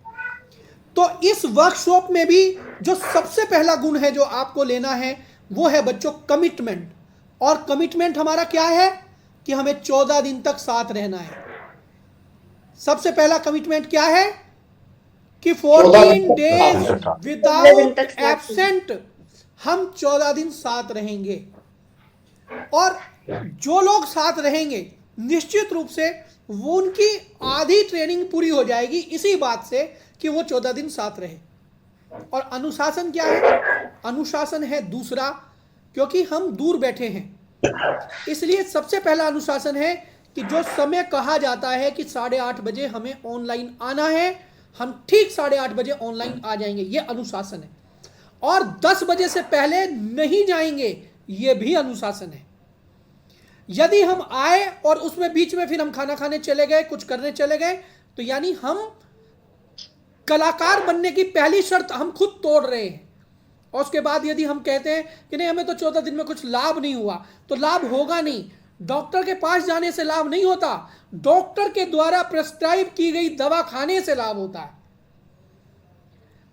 तो इस वर्कशॉप में भी जो सबसे पहला गुण है जो आपको लेना है वो है बच्चों कमिटमेंट। और कमिटमेंट हमारा क्या है कि हमें 14 दिन तक साथ रहना है। सबसे पहला कमिटमेंट क्या है कि 14 डेज विदाउट एब्सेंट हम 14 दिन साथ रहेंगे। और जो लोग साथ रहेंगे निश्चित रूप से वो उनकी आधी ट्रेनिंग पूरी हो जाएगी इसी बात से कि वो 14 दिन साथ रहे। और अनुशासन क्या है? अनुशासन है दूसरा, क्योंकि हम दूर बैठे हैं, इसलिए सबसे पहला अनुशासन है कि जो समय कहा जाता है कि 8:30 बजे हमें ऑनलाइन आना है, हम ठीक 8:30 बजे ऑनलाइन आ जाएंगे, ये अनुशासन है। और 10 बजे से पहले नहीं जाएंगे, ये भी अनुशासन है। यदि हम आए और उसमें बीच में फिर हम खाना खाने चले गए, कुछ करने चले गए, तो यानी हम कलाकार बनने की पहली शर्त हम खुद तोड़ रहे हैं। और उसके बाद यदि हम कहते हैं कि नहीं हमें तो 14 दिन में कुछ लाभ नहीं हुआ, तो लाभ होगा नहीं। डॉक्टर के पास जाने से लाभ नहीं होता, डॉक्टर के द्वारा प्रेस्क्राइब की गई दवा खाने से लाभ होता है।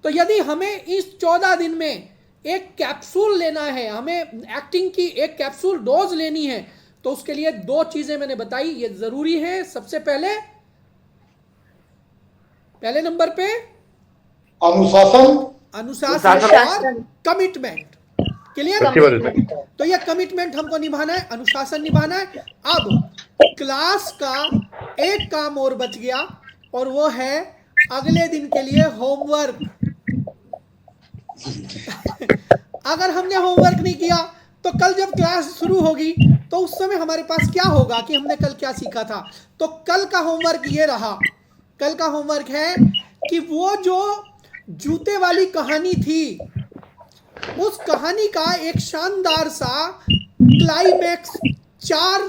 तो यदि हमें इस 14 दिन में एक कैप्सूल लेना है, हमें एक्टिंग की एक कैप्सूल डोज लेनी है, तो उसके लिए 2 चीजें मैंने बताई, ये जरूरी है। सबसे पहले नंबर पे अनुशासन अनुशासन अनुशासन। और कमिटमेंट। क्लियर? अच्छी बात है। तो ये कमिटमेंट हमको निभाना है, अनुशासन निभाना है। अब क्लास का एक काम और बच गया और वो है अगले दिन के लिए होमवर्क। अगर हमने होमवर्क नहीं किया तो कल जब क्लास शुरू होगी तो उस समय हमारे पास क्या होगा कि हमने कल क्या सीखा था। तो कल का होमवर्क ये रहा, कल का होमवर्क है कि वो जो जूते वाली कहानी थी उस कहानी का एक शानदार सा क्लाइमैक्स 4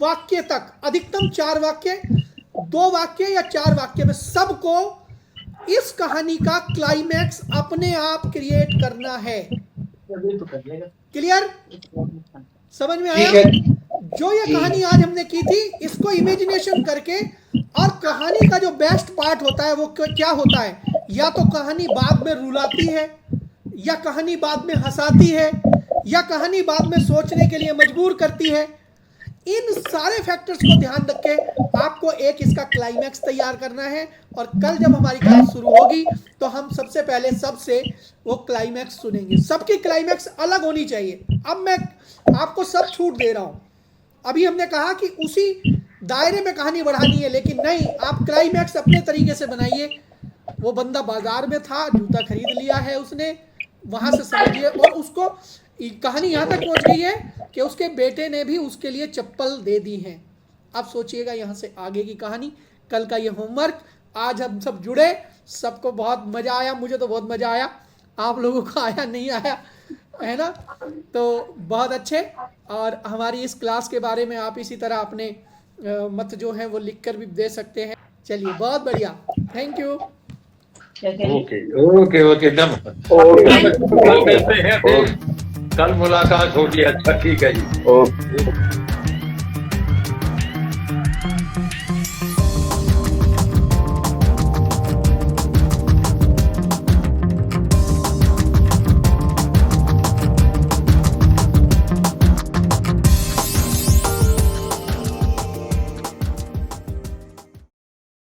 वाक्य तक, अधिकतम 4 वाक्य, 2 वाक्य या 4 वाक्य में सबको इस कहानी का क्लाइमैक्स अपने आप क्रिएट करना है। क्लियर? समझ में आया? जो ये कहानी आज हमने की थी इसको इमेजिनेशन करके, और कहानी का जो बेस्ट पार्ट होता है वो क्या होता है, या तो कहानी बाद में रुलाती है, या कहानी बाद में हंसाती है, या कहानी बाद में सोचने के लिए मजबूर करती है। इन सारे फैक्टर्स को ध्यान रख के आपको एक इसका क्लाइमैक्स तैयार करना है। और कल जब हमारी क्लास शुरू होगी तो हम सबसे पहले सबसे वो क्लाइमैक्स सुनेंगे। सबकी क्लाइमैक्स अलग होनी चाहिए। अब मैं आपको सब छूट दे रहा हूं। अभी हमने कहा कि उसी दायरे में कहानी बढ़ानी है, लेकिन नहीं, आप क्लाइमैक्स अपने तरीके से बनाइए। वो बंदा बाजार में था, जूता खरीद लिया है उसने, वहां से समझिए, और उसको कहानी यहां तक पहुंच गई है कि उसके बेटे ने भी उसके लिए चप्पल दे दी है। अब सोचिएगा यहां से आगे की कहानी। कल का ये होमवर्क, आज हम सब जुड़े, सबको बहुत मजा आया, मुझे तो बहुत मजा आया, आप लोगों को आया नहीं आया, है ना? तो बहुत अच्छे। और हमारी इस क्लास के बारे में आप इसी तरह अपने मत जो है वो लिख कर भी दे सकते हैं। चलिए, बहुत बढ़िया, thank you. Okay okay okay कल मिलते हैं फिर, कल मुलाकात होगी। अच्छा, ठीक है जी। ओके।